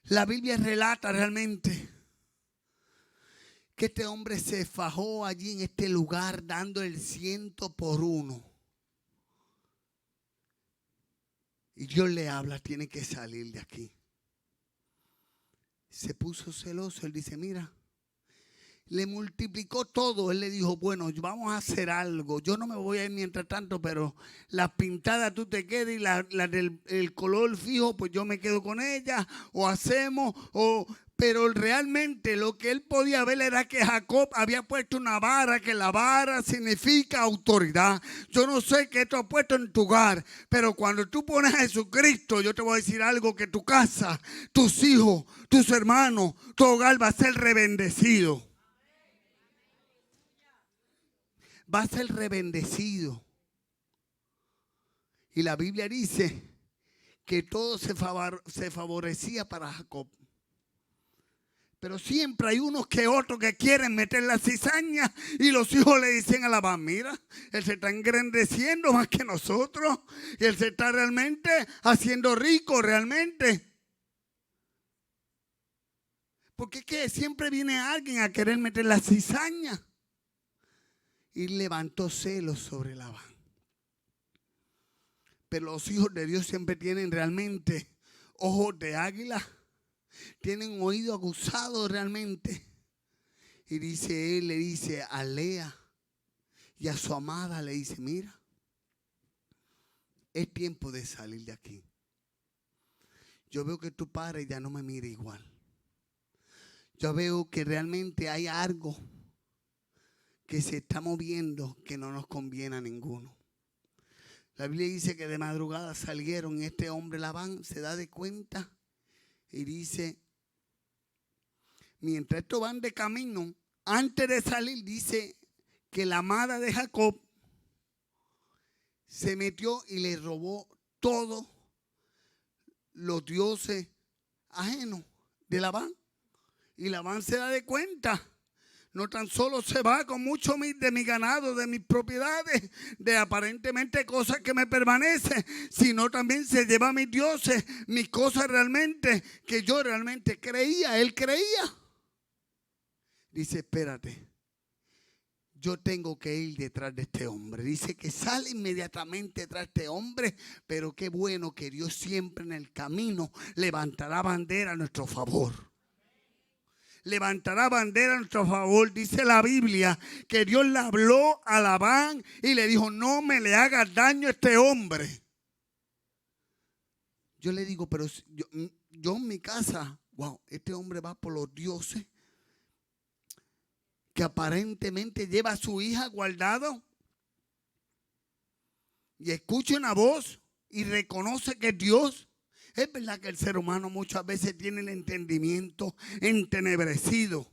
La Biblia relata realmente que este hombre se fajó allí en este lugar dando el 100 por 1. Y Dios le habla, tiene que salir de aquí. Se puso celoso, él dice, mira, le multiplicó todo. Él le dijo, bueno, vamos a hacer algo. Yo no me voy a ir mientras tanto, pero las pintadas tú te quedas y la del el color fijo, pues yo me quedo con ella. O hacemos, pero realmente lo que él podía ver era que Jacob había puesto una vara, que la vara significa autoridad. Yo no sé qué tú has puesto en tu hogar, pero cuando tú pones a Jesucristo, yo te voy a decir algo, que tu casa, tus hijos, tus hermanos, tu hogar va a ser rebendecido. Va a ser rebendecido. Y la Biblia dice que todo se favorecía para Jacob. Pero siempre hay unos que otros que quieren meter la cizaña y los hijos le dicen a Labán, mira, él se está engrandeciendo más que nosotros y él se está realmente haciendo rico realmente. Porque ¿qué? Siempre viene alguien a querer meter la cizaña. Y levantó celos sobre Labán. Pero los hijos de Dios siempre tienen realmente ojos de águila. Tienen oído aguzado realmente. Y dice él, le dice a Lea y a su amada, le dice, mira, es tiempo de salir de aquí. Yo veo que tu padre ya no me mira igual. Yo veo que realmente hay algo que se está moviendo que no nos conviene a ninguno. La Biblia dice que de madrugada salieron y este hombre Labán se da de cuenta y dice, mientras estos van de camino, antes de salir, dice que la amada de Jacob se metió y le robó todos los dioses ajenos de Labán. Y Labán se da de cuenta. No tan solo se va con mucho de mi ganado, de mis propiedades, de aparentemente cosas que me permanecen, sino también se lleva mis dioses, mis cosas realmente que yo realmente creía, él creía. Dice, espérate, yo tengo que ir detrás de este hombre. Dice que sale inmediatamente detrás de este hombre, pero qué bueno que Dios siempre en el camino levantará bandera a nuestro favor. Levantará bandera a nuestro favor. Dice la Biblia que Dios le habló a Labán y le dijo, no me le hagas daño a este hombre. Yo le digo, pero yo en mi casa, wow, este hombre va por los dioses que aparentemente lleva a su hija guardado y escucha una voz y reconoce que es Dios. Es verdad que el ser humano muchas veces tiene el entendimiento entenebrecido.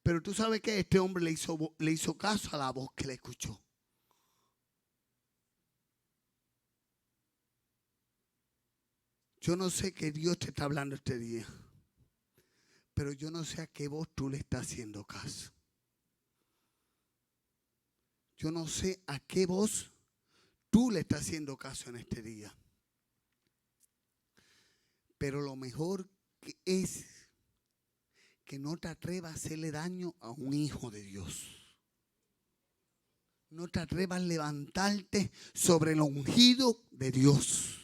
Pero tú sabes que este hombre le hizo caso a la voz que le escuchó. Yo no sé qué Dios te está hablando este día, pero yo no sé a qué voz tú le estás haciendo caso. Yo no sé a qué voz tú le estás haciendo caso en este día. Pero lo mejor que es que no te atrevas a hacerle daño a un hijo de Dios. No te atrevas a levantarte sobre el ungido de Dios.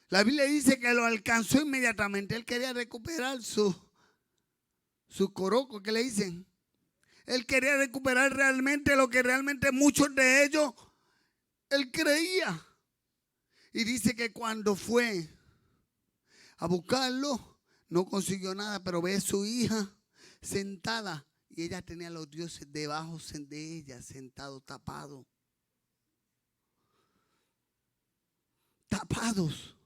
La Biblia dice que lo alcanzó inmediatamente. Él quería recuperar su coroco, que le dicen. Él quería recuperar realmente lo que realmente muchos de ellos él creía. Y dice que cuando fue a buscarlo, no consiguió nada, pero ve a su hija sentada y ella tenía a los dioses debajo de ella, sentados, tapados. Tapados.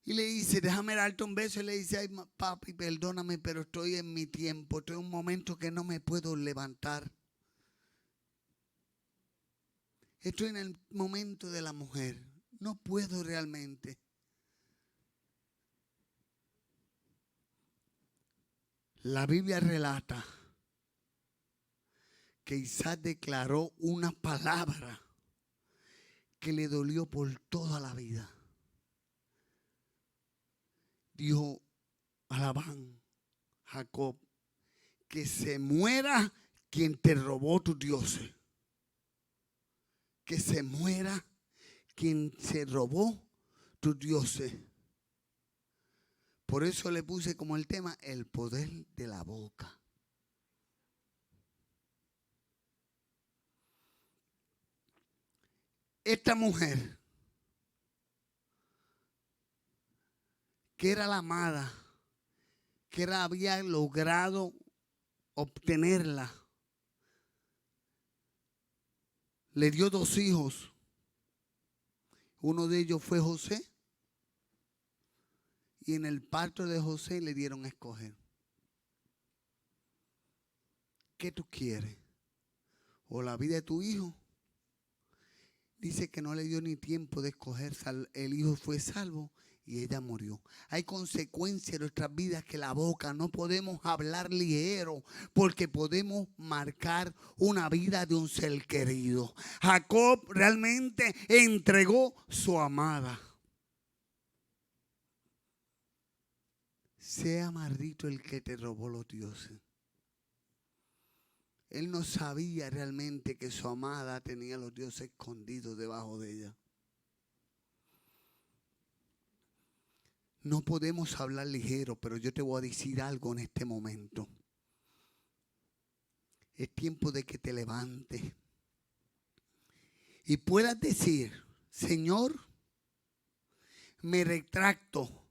Y le dice, déjame darte un beso. Y le dice, ay papi, perdóname, pero estoy en mi tiempo. Estoy en un momento que no me puedo levantar. Estoy en el momento de la mujer. No puedo realmente. La Biblia relata que Isaac declaró una palabra que le dolió por toda la vida. Dijo a Labán, Jacob, que se muera quien te robó tus dioses. Que se muera quien se robó tus dioses. Por eso le puse como el tema el poder de la boca. Esta mujer, que era la amada, que había logrado obtenerla, le dio 2 hijos. Uno de ellos fue José. Y en el parto de José le dieron a escoger. ¿Qué tú quieres? ¿O la vida de tu hijo? Dice que no le dio ni tiempo de escoger. El hijo fue salvo y ella murió. Hay consecuencias en nuestras vidas que la boca no podemos hablar ligero, porque podemos marcar una vida de un ser querido. Jacob realmente entregó su amada. Sea maldito el que te robó los dioses. Él no sabía realmente que su amada tenía los dioses escondidos debajo de ella. No podemos hablar ligero, pero yo te voy a decir algo en este momento. Es tiempo de que te levantes y puedas decir, Señor, me retracto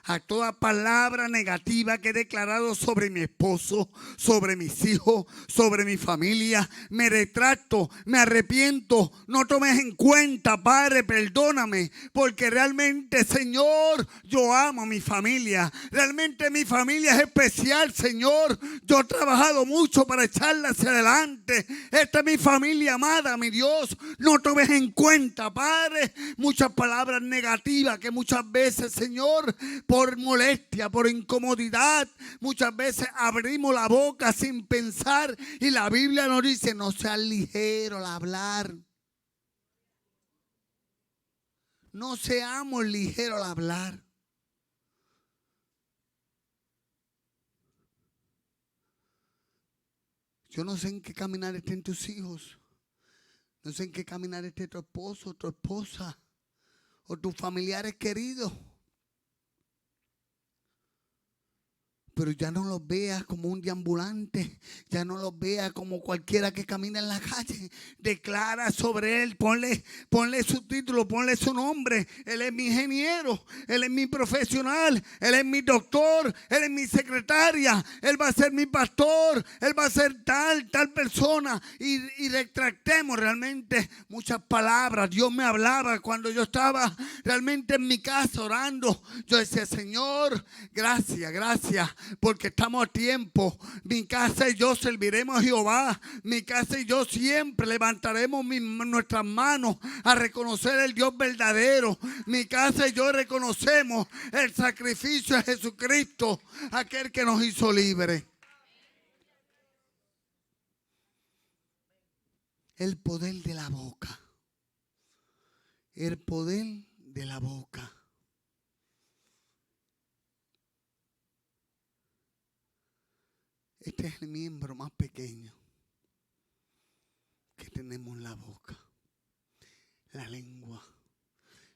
a toda palabra negativa que he declarado sobre mi esposo, sobre mis hijos, sobre mi familia. Me retracto, me arrepiento. No tomes en cuenta, Padre, perdóname, porque realmente, Señor, yo amo a mi familia. Realmente mi familia es especial, Señor. Yo he trabajado mucho para echarla hacia adelante. Esta es mi familia amada, mi Dios. No tomes en cuenta, Padre, muchas palabras negativas que muchas veces, Señor, por molestia, por incomodidad, muchas veces abrimos la boca sin pensar, y la Biblia nos dice, no seas ligero al hablar. No seamos ligeros al hablar. Yo no sé en qué caminar estén tus hijos. No sé en qué caminar esté tu esposo, tu esposa o tus familiares queridos. Pero ya no los veas como un deambulante, ya no los veas como cualquiera que camina en la calle. Declara sobre él, ponle su título, ponle su nombre. Él es mi ingeniero, él es mi profesional, él es mi doctor, él es mi secretaria, él va a ser mi pastor, él va a ser tal persona. Y retractemos realmente muchas palabras. Dios me hablaba cuando yo estaba realmente en mi casa orando. Yo decía, Señor, gracias. porque estamos a tiempo. Mi casa y yo serviremos a Jehová. Mi casa y yo siempre levantaremos nuestras manos a reconocer el Dios verdadero. Mi casa y yo reconocemos el sacrificio de Jesucristo, aquel que nos hizo libres. El poder de la boca. El poder de la boca. Este es el miembro más pequeño que tenemos en la boca. La lengua.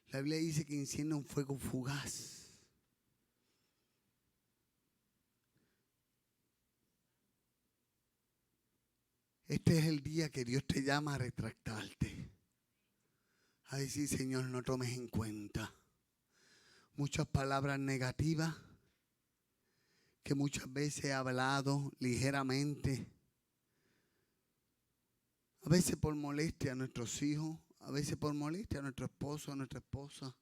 La Biblia dice que enciende un fuego fugaz. Este es el día que Dios te llama a retractarte. A decir, Señor, no tomes en cuenta muchas palabras negativas que muchas veces he hablado ligeramente. A veces por molestia a nuestros hijos, a veces por molestia a nuestro esposo, a nuestra esposa,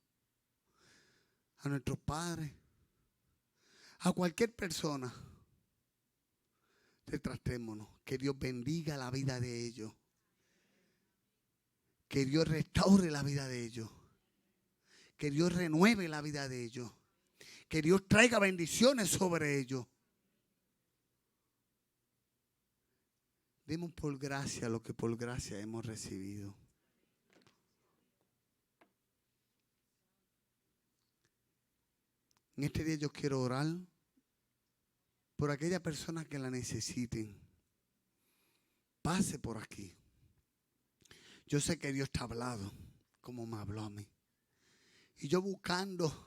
a nuestros padres, a cualquier persona. Retractémonos. Que Dios bendiga la vida de ellos. Que Dios restaure la vida de ellos. Que Dios renueve la vida de ellos. Que Dios traiga bendiciones sobre ellos. Demos por gracia lo que por gracia hemos recibido. En este día yo quiero orar por aquellas personas que la necesiten. Pase por aquí. Yo sé que Dios te ha hablado como me habló a mí. Y yo buscando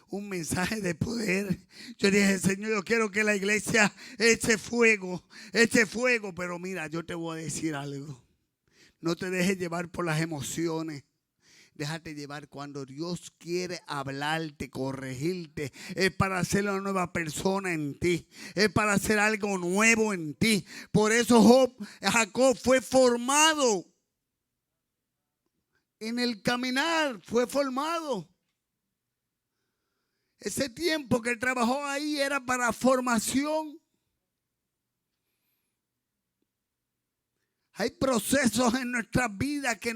un mensaje de poder, yo dije, Señor, yo quiero que la iglesia eche fuego. Pero mira, yo te voy a decir algo. No te dejes llevar por las emociones. Déjate llevar cuando Dios quiere hablarte, corregirte. Es para hacer una nueva persona en ti. Es para hacer algo nuevo en ti. Por eso Jacob fue formado. En el caminar fue formado. Ese tiempo que él trabajó ahí era para formación. Hay procesos en nuestras vidas que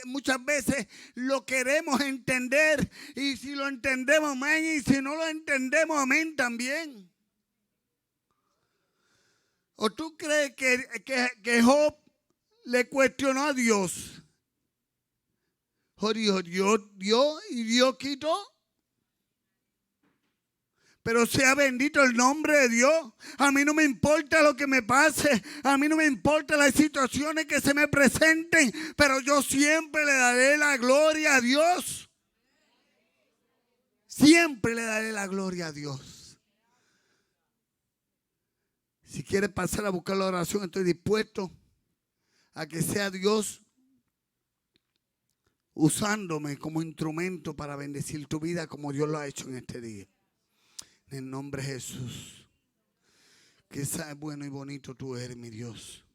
muchas veces lo queremos entender. Y si lo entendemos, amén. Y si no lo entendemos, amén también. ¿O tú crees que Job le cuestionó a Dios? Dios dio y Dios quitó. Pero sea bendito el nombre de Dios. A mí no me importa lo que me pase. A mí no me importa las situaciones que se me presenten. Pero yo siempre le daré la gloria a Dios. Siempre le daré la gloria a Dios. Si quieres pasar a buscar la oración, estoy dispuesto a que sea Dios usándome como instrumento para bendecir tu vida como Dios lo ha hecho en este día. En el nombre de Jesús. Que sea bueno y bonito tú eres, mi Dios.